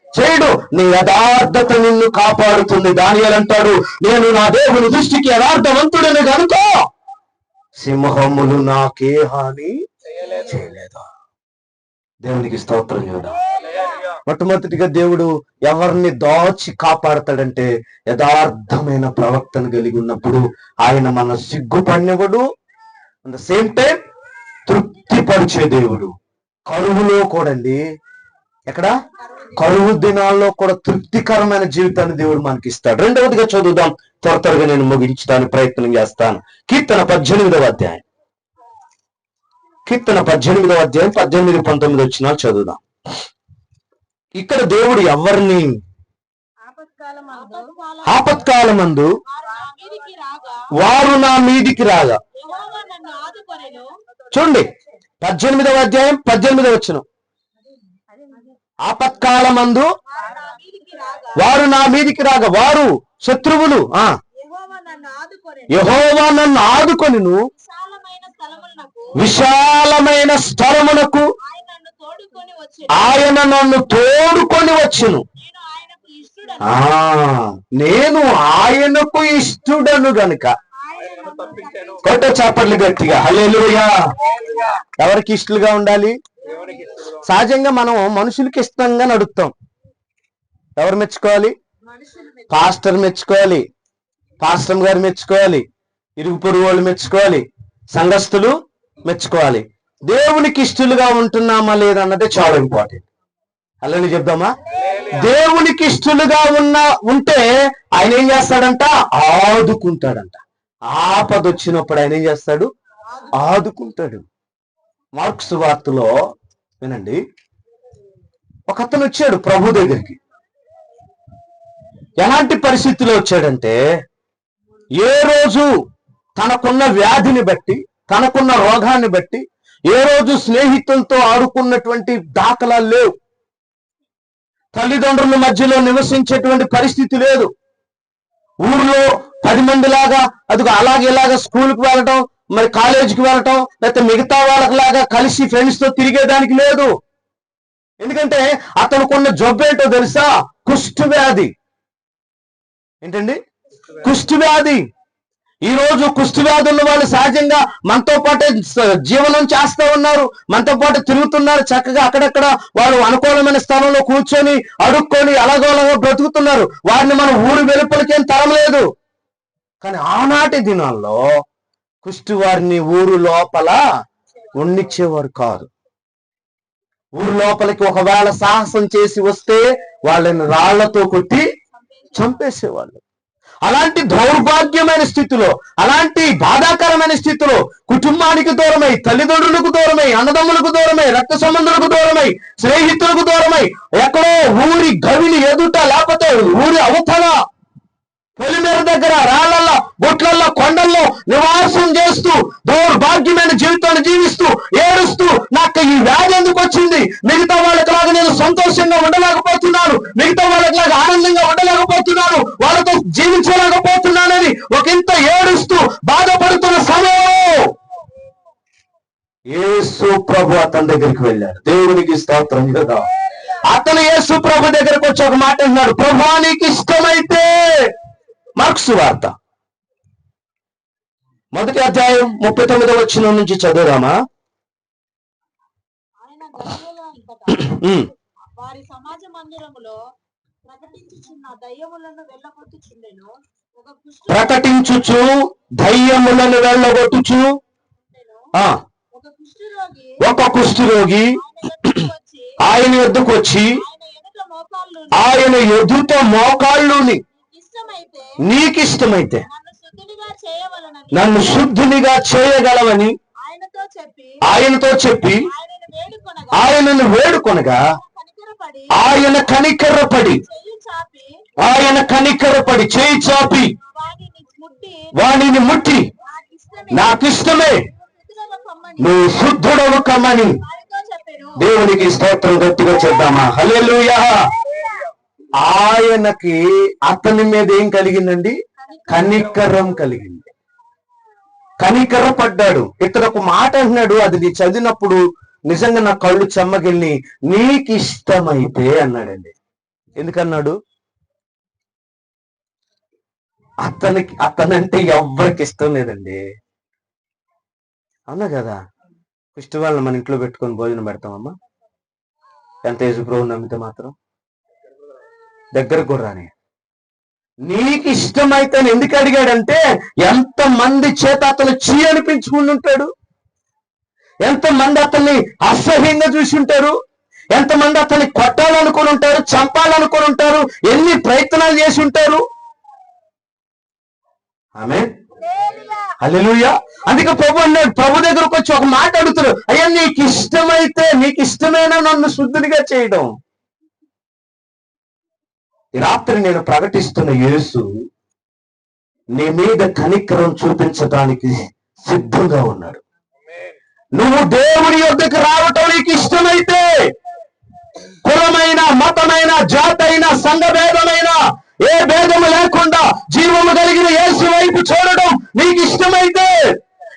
చేయడు. నీ యథార్థత నిన్ను కాపాడుతుంది. దానియేలు అంటాడు, నేను నా దేవుని దృష్టికి యథార్థవంతుడని కనుక సింహములు నాకే హాని చేయలేదు. దేవునికి స్తోత్రం చేద్దాం. మొట్టమొదటిగా దేవుడు ఎవరిని దాచి కాపాడతాడంటే యథార్థమైన ప్రవక్తను కలిగి ఉన్నప్పుడు ఆయన మన సిగ్గుపడినవాడు, అట్ ద సేమ్ టైం తృప్తిపరిచే దేవుడు. కరువులో కూడా అండి, ఎక్కడ కరువు దినాల్లో కూడా తృప్తికరమైన జీవితాన్ని దేవుడు మనకి ఇస్తాడు. రెండవదిగా చదువుదాం, త్వరగా నేను ముగించడానికి ప్రయత్నం చేస్తాను. కీర్తన 18వ అధ్యాయం. కీర్తన 18వ అధ్యాయం 18, 19 వచనాలు చదువుదాం. ఇక్కడ దేవుడు ఎవరిని ఆపత్కాలమందు వారు నా మీదికి రాగా, చూడండి 18వ అధ్యాయం 18వ వచనం. ఆపత్కాలమందు వారు నా మీదికి రాగా, వారు శత్రువులు యెహోవా నన్ను ఆదుకొనెను, విశాలమైన స్థలమునకు ఆయన నన్ను తోడుకొని వచ్చును. నేను ఆయనకు ఇష్టడను గనుక. కొట్ట చప్పట్లు గట్టిగా హల్లెలూయా. ఎవరికి ఇష్టలుగా ఉండాలి? సహజంగా మనం మనుషులకి ఇష్టంగా నడుస్తాం. ఎవరు మెచ్చుకోవాలి? పాస్టర్ మెచ్చుకోవాలి, పాస్టర్ గారు మెచ్చుకోవాలి, ఇరుగు పొరుగు వాళ్ళు మెచ్చుకోవాలి, సంఘస్థులు మెచ్చుకోవాలి. దేవునికి ఇష్టలుగా ఉంటున్నామా లేదన్నదే చాలా ఇంపార్టెంట్. అలానే చెప్దామా? దేవునికి ఇష్టలుగా ఉంటే ఆయన ఏం చేస్తాడంట? ఆదుకుంటాడంట. ఆపద వచ్చినప్పుడు ఆయన ఏం చేస్తాడు? ఆదుకుంటాడు. మార్క్స్ వార్తలో వినండి, ఒక అతను వచ్చాడు ప్రభు దగ్గరికి. ఎలాంటి పరిస్థితిలో వచ్చాడంటే, ఏ రోజు తనకున్న వ్యాధిని బట్టి, తనకున్న రోగాన్ని బట్టి ఏ రోజు స్నేహితులతో ఆడుకున్నటువంటి దాఖలాలు లేవు. తల్లిదండ్రుల మధ్యలో నివసించేటువంటి పరిస్థితి లేదు. ఊర్లో 10 మందిలాగా అదిగో అలాగే ఇలాగా స్కూల్కి వెళ్ళటం, మరి కాలేజీకి వెళ్ళటం, లేకపోతే మిగతా వాళ్ళలాగా కలిసి ఫ్రెండ్స్ తో తిరిగేదానికి లేదు. ఎందుకంటే అతనుకున్న జబ్బు ఏంటో తెలుసా? కుష్టు వ్యాధి. ఏంటండి? కుష్టు వ్యాధి. ఈ రోజు కుష్టు వ్యాధి ఉన్న వాళ్ళు సహజంగా మనతో పాటే జీవనం చేస్తూ ఉన్నారు, మనతో పాటు తిరుగుతున్నారు. చక్కగా అక్కడక్కడ వాళ్ళు అనుకూలమైన స్థలంలో కూర్చొని అడుక్కొని అలాగోలాగో బ్రతుకుతున్నారు. వారిని మనం ఊరు వెలుపలికేం తరమలేదు. కానీ ఆనాటి దినాల్లో కుష్టు వారిని ఊరు లోపల ఉండిచ్చేవారు కాదు. ఊరు లోపలికి ఒకవేళ సాహసం చేసి వస్తే వాళ్ళని రాళ్లతో కొట్టి చంపేసేవాళ్ళు. అలాంటి దౌర్భాగ్యమైన స్థితిలో, అలాంటి బాధాకరమైన స్థితిలో కుటుంబానికి దూరమై, తల్లిదండ్రులకు దూరమై, అన్నదమ్ములకు దూరమై, రక్త సంబంధులకు దూరమై, స్నేహితులకు దూరమై, ఎక్కడో ఊరి గవిని ఎదుట, లేకపోతే ఊరి అవతల పొలిమేర దగ్గర, రాళ్లల్లో, బొట్లల్లో, కొండల్లో నివాసం చేస్తూ దౌర్భాగ్యమైన జీవితాన్ని జీవిస్తూ ఏడుస్తూ, నాకు ఈ వ్యాధి ఎందుకు వచ్చింది, మిగతా వాళ్ళకిలాగా నేను సంతోషంగా ఉండలేకపోతున్నాను, మిగతా వాళ్ళకిలాగా ఆనందంగా ఉండలేకపోతున్నాను, వాళ్ళతో జీవించలేకపోతున్నానని ఒకంత ఏడుస్తూ బాధపడుతున్న సమయం యేసు ప్రభు అతని దగ్గరికి వెళ్ళాడు. దేవునికి స్తోత్రం కదా. అతను యేసు ప్రభు దగ్గరకు వచ్చి ఒక మాట అన్నాడు, ప్రభువా నీకు ఇష్టమైతే. మార్క్సు వార్త 1వ అధ్యాయం 39వ వచనం నుంచి చదువుదామా? వారి సమాజ మందిరములో ప్రకటించుచు దయ్యములను వెళ్ళగొట్టుచు ఒక కుష్ఠరోగి ఆయన యొద్దకు వచ్చి ఆయన ఎదుట మోకాళ్ళుని, నీకిష్టమైతే నన్ను శుద్ధునిగా చేయగలవని ఆయనతో చెప్పి ఆయనను వేడుకొనగా ఆయన కనికరపడి చేయి చాపి వాణిని ముట్టి, నాకిష్టమే, నువ్వు శుద్ధుడవు కమ్మని. దేవునికి స్తోత్రం గట్టిగా చేద్దామా? హల్లెలూయా. ఆయనకి అతని మీద ఏం కలిగిందండి? కనికరం కలిగింది. కనికరపడ్డాడు. ఇక్కడ ఒక మాట అంటున్నాడు, అది నీ చదివినప్పుడు నిజంగా నా కళ్ళు చెమ్మగిల్ని, నీకు ఇష్టమైతే అన్నాడండి. ఎందుకన్నాడు? అతనంటే ఎవ్వరికి ఇష్టం లేదండి, అవునా కదా? ఇష్టం వాళ్ళని మన ఇంట్లో పెట్టుకొని భోజనం పెడతామమ్మా, ఎంత యేసుప్రభువుని నమ్మితే మాత్రం దగ్గరకు కూడా రాని. నీకు ఇష్టమైతే ఎందుకు అడిగాడంటే, ఎంతమంది చేత అతను చీ అనిపించుకుని ఉంటాడు, ఎంతమంది అతన్ని అసహ్యంగా చూసి ఉంటారు, ఎంతమంది అతన్ని కొట్టాలనుకుని ఉంటారు, చంపాలనుకుని ఉంటారు, ఎన్ని ప్రయత్నాలు చేసి ఉంటారు. ఆమేన్, హల్లెలూయా. అందుకే ప్రభు అన్నాడు, ప్రభు దగ్గరకు వచ్చి ఒక మాట అడుగుతాడు, అయ్యా నీకు ఇష్టమైతే, నీకు ఇష్టమైనా నన్ను శుద్ధునిగా చేయడం. ఈ రాత్రి నేను ప్రకటిస్తున్న యేసు నీ మీద కనికరం చూపించడానికి సిద్ధంగా ఉన్నాడు. నువ్వు దేవుని యొద్దకు రావటం నీకు ఇష్టమైతే, కులమైన, మతమైన, జాతైన, సంఘ భేదమైన, ఏ భేదము లేకుండా జీవము కలిగిన యేసు వైపు చూడడం నీకు ఇష్టమైతే,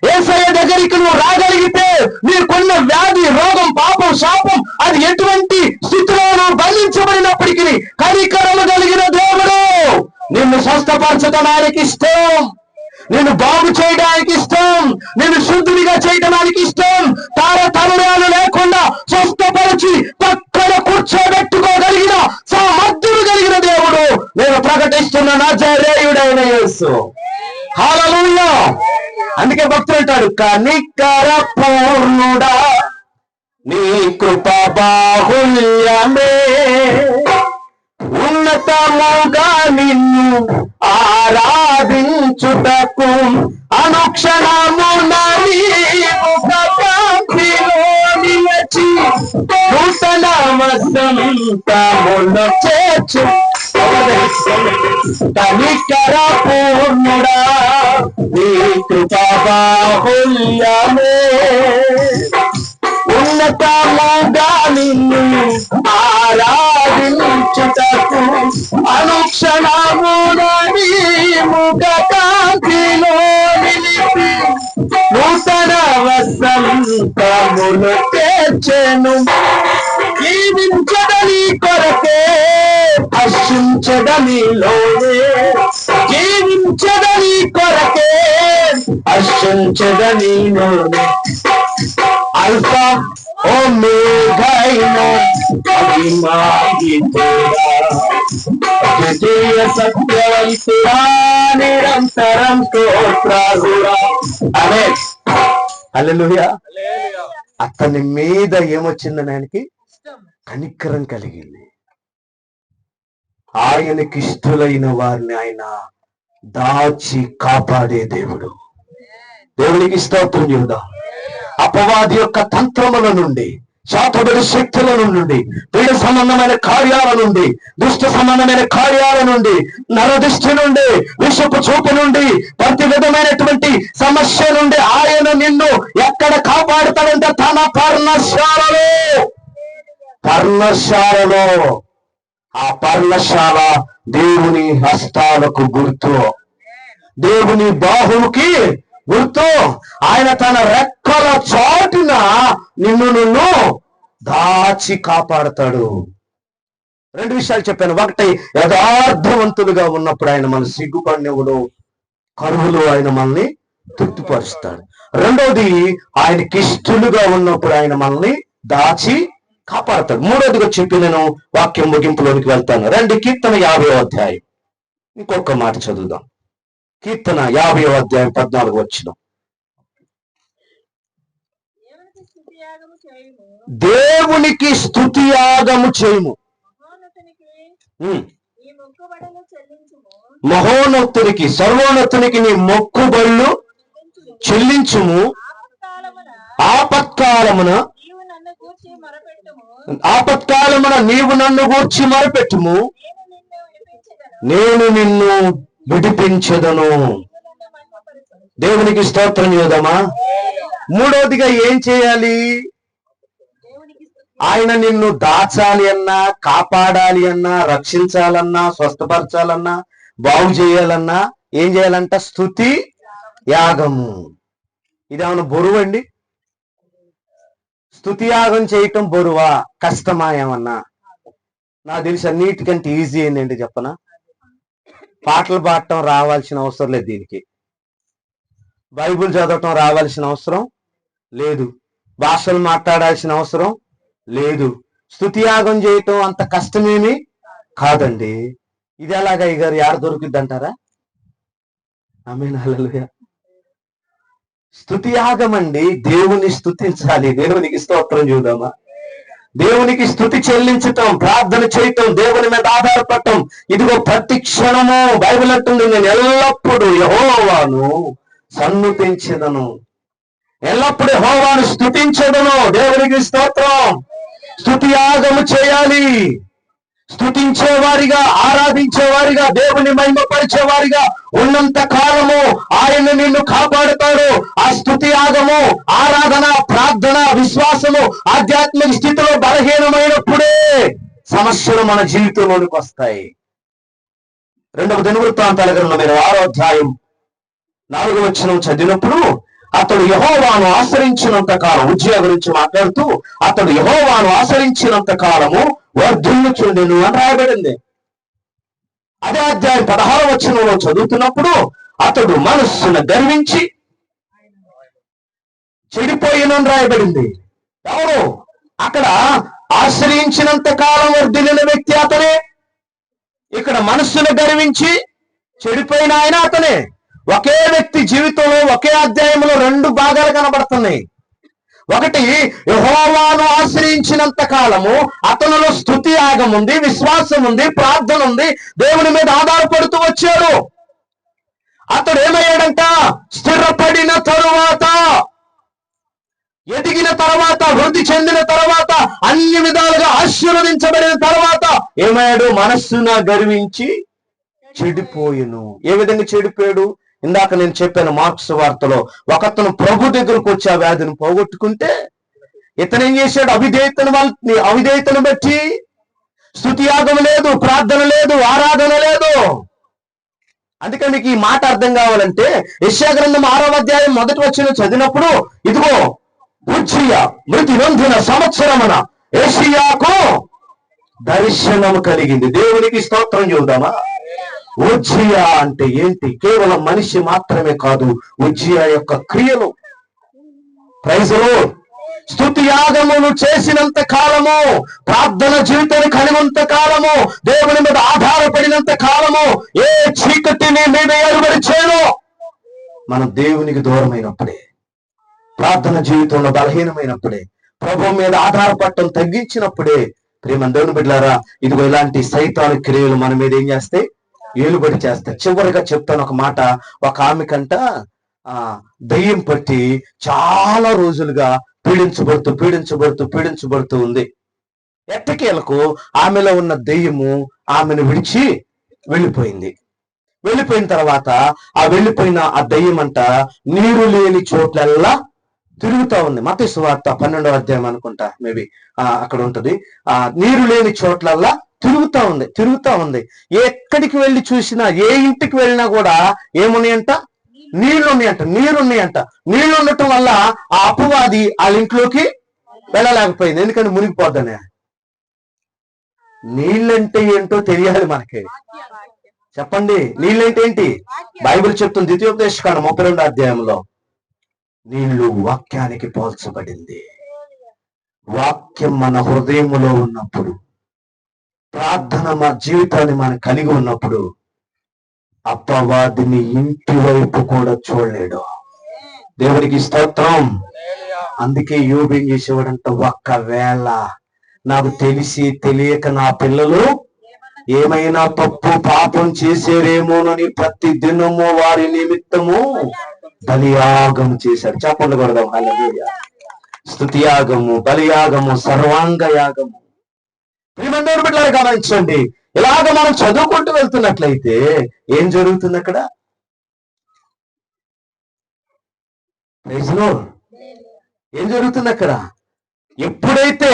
యేసయ్య దగ్గరికి నువ్వు రాగలిగితే, నీకున్న వ్యాధి, రోగం, పాపం, శాపం అది ఎటువంటి స్థితిలో నువ్వు బంధించబడినప్పటికీ కనికరము కలిగిన దేవుడు నిన్ను స్వస్థపరచడానికి ఇష్టం, నిన్ను బాగు చేయడానికి ఇష్టం, నిన్ను శుద్ధునిగా చేయడానికి ఇష్టం. తారతమ్యాలు లేకుండా స్వస్థపరిచి పక్కన కూర్చోబెట్టుకోగలిగిన సామర్థ్యం కలిగిన దేవుడు నేను ప్రకటిస్తున్న నజరేయుడైన యేసు. హల్లెలూయా. అందుకే భక్తులు అంటాడు, కనికర పూర్ణుడా నీ కృప బాహుల్యమే, ఉన్నతముగా నిన్ను ఆరాధించుటకు అనుక్షణము నిలిచి నూతన వసంతములో చేర్చు. కనికర పూర్ణుడా నీ కృప బాహుల్యమే, ఉన్నతముగా నిన్ను ఆరాధించుటకు అనుక్షణమున నీ ముఖ కాంతిలో నిలిపి నూతన వసంతములు చేర్చెను. జీవించదని కొరకే హర్షించదనిలోనే, జీవించదని కొరకే హర్షించదనిలోనే, అల్ఫా ఓమేగైన ద్వితీయ సత్యవంతుడా నిరంతరం స్తోత్రాలురా. ఆమేన్, హల్లెలూయా. అతని మీద ఏమొచ్చిందని ఆయనకి కనికరం కలిగింది. ఆయనకి ఇష్టలైన వారిని ఆయన దాచి కాపాడే దేవుడు. దేవునికి స్తోత్రం చెబుదాం. అపవాది యొక్క తంత్రముల నుండి, శాపబడి శక్తుల నుండి, పీడ సంబంధమైన కార్యాల నుండి, దుష్ట సంబంధమైన కార్యాల నుండి, నరదృష్టి నుండి, విషపు చూపు నుండి, ప్రతి విధమైనటువంటి సమస్య నుండి ఆయన నిన్ను ఎక్కడ కాపాడుతాడంటే తన పర్ణశాలలో. ఆ పర్ణశాల దేవుని హస్తాలకు గుర్తు, దేవుని బాహువుకి గుర్తు. ఆయన తన రెక్కల చాటున నిన్ను దాచి కాపాడతాడు. రెండు విషయాలు చెప్పాను. ఒకటి, యథార్థవంతులుగా ఉన్నప్పుడు ఆయన మన సిగ్గుపడినవుడు, కరువులు ఆయన మనల్ని తృప్తిపరుస్తాడు. రెండోది, ఆయనకి ఇష్టలుగా ఉన్నప్పుడు ఆయన మనల్ని దాచి కాపాడతాడు. మూడోదిగా చెప్పి నేను వాక్యం ముగింపులోనికి వెళ్తాను. రండి, కీర్తన 50వ అధ్యాయం ఇంకొక మాట చదువుదాం. కీర్తన 50వ అధ్యాయం 14 వచనం. దేవునికి స్తుతియాగము చేయము, మహోన్నతునికి, సర్వోన్నతునికి నీ మొక్కుబళ్ళు చెల్లించుము. ఆపత్కాలమున నీవు నన్ను గూర్చి మొరపెట్టుము, నేను నిన్ను విడిపించదను. దేవునికి స్తోత్రం చేద్దామా. మూడోదిగా ఏం చేయాలి? ఆయన నిన్ను దాచాలి అన్నా, కాపాడాలి అన్నా, రక్షించాలన్నా, స్వస్థపరచాలన్నా, బాగు చేయాలన్నా ఏం చేయాలంట? స్తుతి యాగము. ఇదేమన్నా బరువండి? స్తుతి యాగం చేయటం బరువా, కష్టమా ఏమన్నా? నాకు తెలిసి అన్నిటికంటే ఈజీ ఏంటంటే చెప్పనా, పాటలు పాడటం రావాల్సిన అవసరం లేదు దీనికి, బైబిల్ చదవటం రావాల్సిన అవసరం లేదు, భాషలు మాట్లాడాల్సిన అవసరం లేదు. స్తుతి యాగం చేయటం అంత కష్టమేమి కాదండి. ఇది ఎలాగా గారు యాడ దొరుకుద్ది అంటారా? ఆమేన్, హల్లెలూయా. స్తుతి యాగం అండి, దేవుని స్తుతించాలి. దేవునికి స్తోత్రం చూద్దామా. దేవునికి స్తుతి చెల్లించటం, ప్రార్థన చేయటం, దేవుని మీద ఆధారపడటం. ఇదిగో ప్రతి క్షణము బైబిల్ అంటుంది, నేను ఎల్లప్పుడూ యెహోవాను సన్నుతించెదను, ఎల్లప్పుడూ యెహోవాను స్తుతించెదను. దేవునికి స్తోత్రం. స్తుతి యాగము చేయాలి. స్తుతించేవారిగా, ఆరాధించేవారిగా, దేవుని మహిమపరిచేవారిగా ఉన్నంత కాలము ఆయన నిన్ను కాపాడుతాడు. ఆ స్తుతి యాగము, ఆరాధన, ప్రార్థన, విశ్వాసము ఆధ్యాత్మిక స్థితిలో బలహీనమైనప్పుడే సమస్యలు మన జీవితంలోనికి వస్తాయి. 2వ దినవృత్తాంతాల గ్రంథం 6వ అధ్యాయం 4వ వచనం చదివినప్పుడు, అతడు యెహోవాను ఆశ్రయించినంత కాలం, ఉజ్జియా గురించి మాట్లాడుతూ, అతడు యెహోవాను ఆశ్రయించినంత కాలము వర్ధిల్లుచుండెను అని రాయబడింది. అదే అధ్యాయం 16వ వచనంలో చదువుతున్నప్పుడు, అతడు మనస్సును గర్వించి చెడిపోయినని రాయబడింది. ఎవరు అక్కడ? ఆశ్రయించినంత కాలం వర్ధిల్లిన వ్యక్తి అతనే. ఇక్కడ మనస్సును గర్వించి చెడిపోయిన ఆయన అతనే. ఒకే వ్యక్తి జీవితంలో ఒకే అధ్యాయంలో 2 భాగాలు కనబడుతున్నాయి. ఒకటి, యెహోవాను ఆశ్రయించినంత కాలము అతనిలో స్తుతి యాగం ఉంది, విశ్వాసం ఉంది, ప్రార్థన ఉంది, దేవుని మీద ఆధారపడుతూ వచ్చాడు. అతడు ఏమయ్యాడంట? స్థిరపడిన తరువాత, ఎదిగిన తర్వాత, వృద్ధి చెందిన తర్వాత, అన్ని విధాలుగా ఆశీర్వదించబడిన తర్వాత ఏమయ్యాడు? మనస్సున గర్వించి చెడిపోయిను. ఏ విధంగా చెడిపోయాడు? ఇందాక నేను చెప్పాను మార్క్స్ వార్తలో, ఒకతను ప్రభు దగ్గరకు వచ్చి ఆ వ్యాధిని పోగొట్టుకుంటే, ఇతను ఏం చేశాడు? అవిధేయతను బట్టి స్తుతి యాగం లేదు, ప్రార్థన లేదు, ఆరాధన లేదు. అందుకని మీకు ఈ మాట అర్థం కావాలంటే యెషయా గ్రంథం 6వ అధ్యాయం 1వ వచనం చదివినప్పుడు, ఇదిగో ఉజ్జియా మృతి నొందిన సంవత్సరమున యోషియాకు దర్శనము కలిగింది. దేవునికి స్తోత్రం చూద్దామా. ఉజ్జియా అంటే ఏంటి? కేవలం మనిషి మాత్రమే కాదు, ఉజ్జియా యొక్క క్రియలు. Praise the Lord. స్తుతి యాగమును చేసినంత కాలము, ప్రార్థన జీవితాన్ని కలిగినంత కాలము, దేవుని మీద ఆధారపడినంత కాలము, ఏ చీకటిని మీద ఏర్పరిచేదో మనం దేవునికి దూరమైనప్పుడే, ప్రార్థన జీవితంలో బలహీనమైనప్పుడే, ప్రభు మీద ఆధారపడటం తగ్గించినప్పుడే, ప్రేమ దేవుని బిడ్డలారా, ఇదిగో ఇలాంటి సైతాను క్రియలు మన మీద ఏం చేస్తాయి? ఏలుబడి చేస్తారు. చివరిగా చెప్తాను ఒక మాట. ఒక ఆమెకంట ఆ దయ్యం పట్టి చాలా రోజులుగా పీడించబడుతూ ఉంది. ఎట్టకేలకు ఆమెలో ఉన్న దెయ్యము ఆమెను విడిచి వెళ్ళిపోయింది. వెళ్ళిపోయిన తర్వాత వెళ్ళిపోయిన ఆ దెయ్యం అంట నీరు లేని చోట్లల్లా తిరుగుతా ఉంది. మత్తయి సువార్త 12వ అధ్యాయం అనుకుంటా, మేబీ అక్కడ ఉంటది. నీరు లేని చోట్లల్లా తిరుగుతా ఉంది. ఎక్కడికి వెళ్ళి చూసినా, ఏ ఇంటికి వెళ్ళినా కూడా ఏమున్నాయంట? నీళ్లున్నాయంట. నీళ్లు ఉండటం వల్ల ఆ అపవాది వాళ్ళ ఇంట్లోకి వెళ్ళలేకపోయింది. ఎందుకంటే మునిగిపోద్దనే. నీళ్ళంటే ఏంటో తెలియాలి మనకి. చెప్పండి, నీళ్ళంటే ఏంటి? బైబిల్ చెప్తుంది ద్వితీయోపదేశకాండం 32వ అధ్యాయంలో, నీళ్లు వాక్యానికి పోల్చబడింది. వాక్యం మన హృదయములో ఉన్నప్పుడు, ప్రార్థన మా జీవితాన్ని మనం కలిగి ఉన్నప్పుడు అపవాదిని ఇంటి వైపు కూడా చూడలేడు. దేవునికి స్తోత్రం. అందుకే యోబు ఏం చేసేవాడంట, ఒక్కవేళ నాకు తెలిసి తెలియక నా పిల్లలు ఏమైనా తప్పు పాపం చేసేరేమోనని ప్రతి దినము వారి నిమిత్తము బలియాగము చేశాడు. చెప్పండి కొడదాం. హల్లెలూయా. స్తుతి యాగము, బలియాగము, సర్వాంగ యాగము. ప్రియమందరూ బిడ్డలారా గమనించండి. ఇలాగ మనం చదువుకుంటూ వెళ్తున్నట్లయితే ఏం జరుగుతుంది అక్కడ? ఏం జరుగుతుంది అక్కడ? ఎప్పుడైతే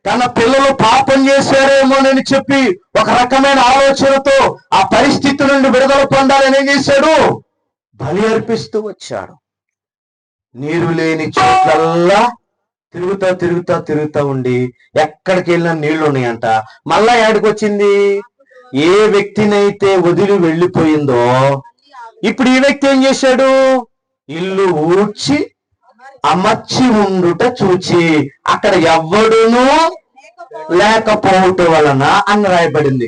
తన పిల్లలు పాపం చేశారేమోనని చెప్పి ఒక రకమైన ఆలోచనతో ఆ పరిస్థితి నుండి విడుదల పొందాలని ఏం చేశాడు? బలి అర్పిస్తూ వచ్చాడు. నీరు లేని చోట్లల్లా తిరుగుతా ఉండి ఎక్కడికి వెళ్ళినా నీళ్లు ఉన్నాయంట. మళ్ళా ఏడికి వచ్చింది? ఏ వ్యక్తినైతే వదిలి వెళ్ళిపోయిందో ఇప్పుడు ఈ వ్యక్తి ఏం చేశాడు? ఇల్లు ఊడ్చి అమర్చి ఉండుట చూచి అక్కడ ఎవ్వడునూ లేకపోవటం వలన అని రాయబడింది.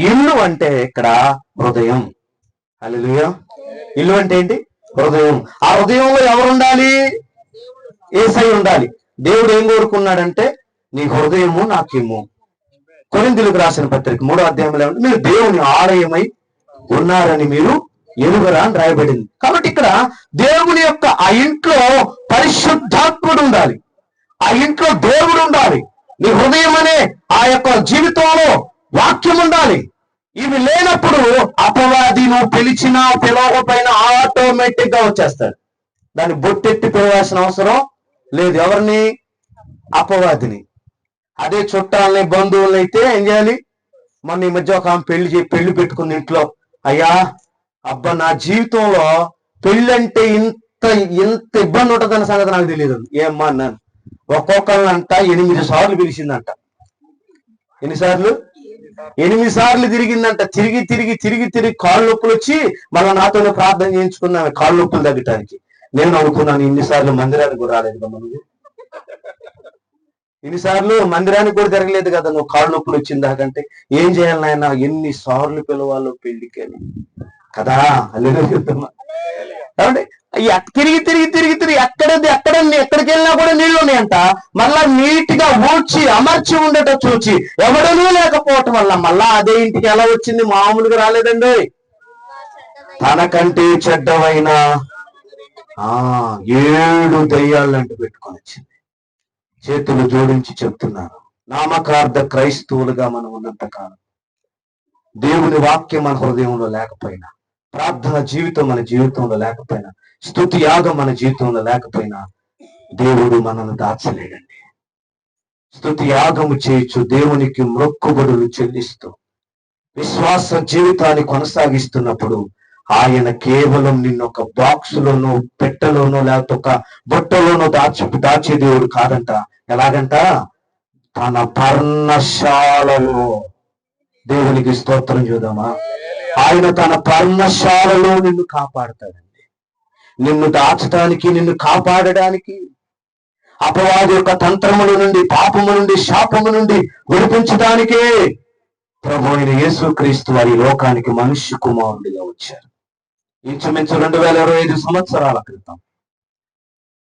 ఇల్లు అంటే ఇక్కడ హృదయం. హల్లెలూయా. ఇల్లు అంటే ఏంటి? హృదయం. ఆ హృదయంలో ఎవరు ఉండాలి? యేసయ్య ఉండాలి. దేవుడు ఏం కోరుకున్నాడంటే, నీ హృదయము నాకిమ్ము. కొరింథీయులకు రాసిన పత్రిక 3వ అధ్యాయంలో మీరు దేవుని ఆలయమై ఉన్నారని మీరు ఎరుగరా అని రాయబడింది. కాబట్టి ఇక్కడ దేవుని యొక్క ఆ ఇంట్లో పరిశుద్ధాత్ముడు ఉండాలి, ఆ ఇంట్లో దేవుడు ఉండాలి, నీ హృదయం అనే ఆ యొక్క జీవితంలో వాక్యం ఉండాలి. ఇవి లేనప్పుడు అపవాది నువ్వు పిలిచినా పిలవకపోయినా ఆటోమేటిక్ గా వచ్చేస్తాడు. దాన్ని బొట్టెట్టి పిలవాల్సిన అవసరం లేదు. ఎవరిని? అపవాదిని. అదే చుట్టాలని బంధువులని అయితే ఏం చేయాలి? మొన్న ఈ మధ్య ఒక ఆమె పెళ్లి పెట్టుకుంది ఇంట్లో. అయ్యా అబ్బా, నా జీవితంలో పెళ్ళి అంటే ఇంత ఇబ్బంది ఉంటుందన్న సంగతి నాకు తెలియదు. ఏమ్మా అన్నాను. ఒక్కొక్కళ్ళంట 8 సార్లు పిలిచిందంట. ఎన్నిసార్లు? 8 సార్లు తిరిగిందంట. తిరిగి కాళ్ళు నొప్పులు వచ్చి మళ్ళీ నాతోనే ప్రార్థన చేయించుకున్నాను కాళ్ళు నొప్పులు తగ్గటానికి. నేను అనుకున్నాను, ఇన్నిసార్లు మందిరానికి కూడా రాలేదు కదా నువ్వు, ఇన్నిసార్లు మందిరానికి కూడా జరగలేదు కదా నువ్వు, కాళ్ళు నొప్పులు వచ్చింది దాకంటే ఏం చేయాలి నాయన? ఎన్నిసార్లు పిలవాలో పెళ్లికి అని కదా. కాబట్టి తిరిగి ఎక్కడికి వెళ్ళినా కూడా నీళ్లు ఉన్నాయంట. మళ్ళా నీట్ గా ఊడ్చి అమర్చి ఉండట చూచి ఎవడనూ లేకపోవటం వల్ల మళ్ళా అదే ఇంటికి ఎలా వచ్చింది? మామూలుగా రాలేదండి. తనకంటే చెడ్డమైన 7 దయ్యాలంటూ పెట్టుకొని వచ్చింది. చేతులు జోడించి చెప్తున్నారు, నామకార్థ క్రైస్తవులుగా మనం ఉన్నంత కాలం దేవుని వాక్యం మన హృదయంలో లేకపోయినా, ప్రార్థన జీవితం మన జీవితంలో లేకపోయినా, స్తుతి యాగం మన జీవితంలో లేకపోయినా దేవుడు మనల్ని దాచలేడండి. స్తుతి యాగము చేయొచ్చు, దేవునికి మొక్కుబడులు చెల్లిస్తూ విశ్వాస జీవితాన్ని కొనసాగిస్తున్నప్పుడు ఆయన కేవలం నిన్ను ఒక బాక్సులోనో పెట్టెలోనో లేకపోతే ఒక బొట్టలోనో దాచే దేవుడు కాదంట. ఎలాగంట? తన పర్ణశాలలో. దేవునికి స్తోత్రం చూద్దామా. ఆయన తన పర్ణశాలలో నిన్ను కాపాడతాడండి. నిన్ను దాచడానికి, నిన్ను కాపాడడానికి, అపవాది యొక్క తంత్రముల నుండి, పాపము నుండి, శాపము నుండి విడిపించడానికే ప్రభు అయిన యేసుక్రీస్తు వారి లోకానికి మనుష్య కుమారుడిగా వచ్చారు. ఇంచుమించు 2025 సంవత్సరాల క్రితం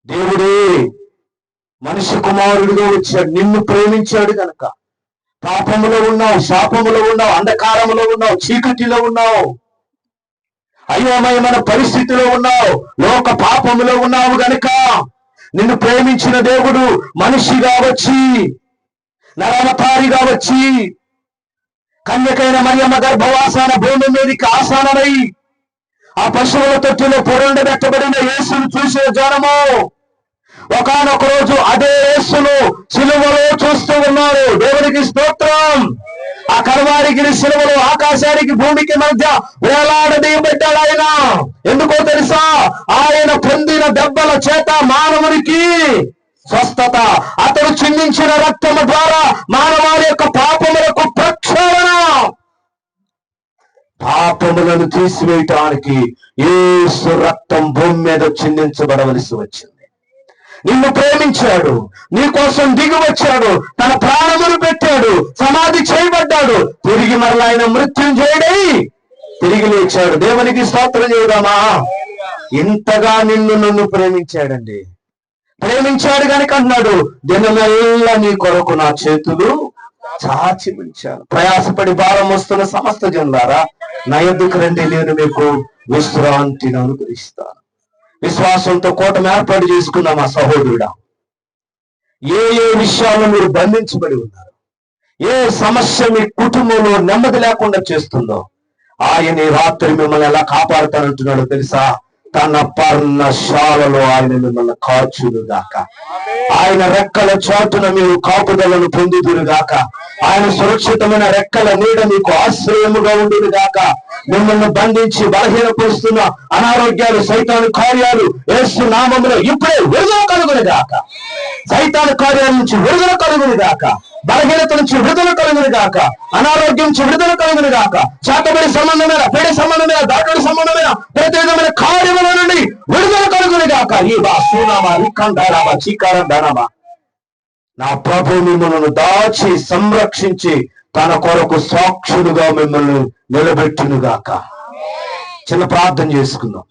దేవుడే మనుష్య కుమారుడిగా వచ్చాడు. నిన్ను ప్రేమించాడు గనక, పాపములో ఉన్నావు, శాపములో ఉన్నావు, అంధకారములో ఉన్నావు, చీకటిలో ఉన్నావు, అయోమయమైన పరిస్థితిలో ఉన్నావు, లోక పాపములో ఉన్నావు గనుక నిన్ను ప్రేమించిన దేవుడు మనిషిగా వచ్చి, నరవతారిగా వచ్చి, కన్యకైన మరియమ్మ గర్భవాసాన భూమి మీదకి ఆసానమై ఆ పశువుల తొట్టిలో పొరుండబెట్టబడిన యేసును చూసే జనము ఒకానొక రోజు అదే యేసును సిలువలో చూస్తూ ఉన్నారు. దేవునికి స్తోత్రం. ఆ కల్వారిగిరి సిలువలో ఆకాశానికి భూమికి మధ్య వేలాడదీయబడ్డాడు ఆయన. ఎందుకో తెలుసా? ఆయన పొందిన దెబ్బల చేత మానవునికి స్వస్థత, అతడు చిందించిన రక్తము ద్వారా మానవాళి యొక్క పాపములకు ప్రక్షాళన, పాపములను తీసివేయటానికి యేసు రక్తం భూమి మీద చిందించబడవలసి వచ్చింది. నిన్ను ప్రేమించాడు, నీ కోసం దిగి వచ్చాడు, తన ప్రాణమును పెట్టాడు, సమాధి చేయబడ్డాడు, తిరిగి మరలా ఆయన మృత్యుంజయుడై తిరిగి లేచాడు. దేవునికి స్తోత్రం చేద్దామా? ఇంతగా నన్ను ప్రేమించాడండి. ప్రేమించాడు కనుక అన్నాడు, దినమెల్లా నీ కొరకు నా చేతులు చాచి ఉంచాను. ప్రయాసపడి భారం వస్తున్న సమస్త జనులారా నా యొద్దకు రండి, నేను మీకు విశ్రాంతిని అనుగ్రహిస్తాను. విశ్వాసంతో కూటమి ఏర్పాటు చేసుకున్న మా సహోదరుడా, ఏ విషయాల్లో మీరు బంధించబడి ఉన్నారు, ఏ సమస్య మీ కుటుంబంలో నెమ్మది లేకుండా చేస్తుందో ఆయన ఈ రాత్రి మిమ్మల్ని ఎలా కాపాడుతానంటున్నాడో తెలుసా? తన పర్ణశాలలో ఆయన మిమ్మల్ని కాచునుగాక. ఆయన రెక్కల చాటున మీరు కాపుదలను పొందుదురుగాక. ఆయన సురక్షితమైన రెక్కల నీడ మీకు ఆశ్రయముగా ఉండును గాక. మిమ్మల్ని బంధించి బలహీనపరుస్తున్న అనారోగ్యాలు, సైతాను కార్యాలు యేసు నామములో ఇప్పుడే విడుదల కలుగును గాక. సైతాను కార్యాల నుంచి విడుదల కలుగును గాక. బలహీనత నుంచి విడుదల కలుగును గాక. అనారోగ్యం నుంచి విడుదల కలుగును గాక. చాతబడి సంబంధమైన, పేడ సంబంధమైన, దాటుడి సంబంధమైన ప్రతి విధమైన కార్యముల నుండి విడుదల కలుగును గాక. ఈ బాసునామా రికండారామా చీకారండారామా. నా ప్రభు మిమ్మల్ని దాచి సంరక్షించి తన కొరకు సాక్షులుగా మిమ్మల్ని నిలబెట్టునుగాక. చిన్న ప్రార్థన చేసుకుందాం.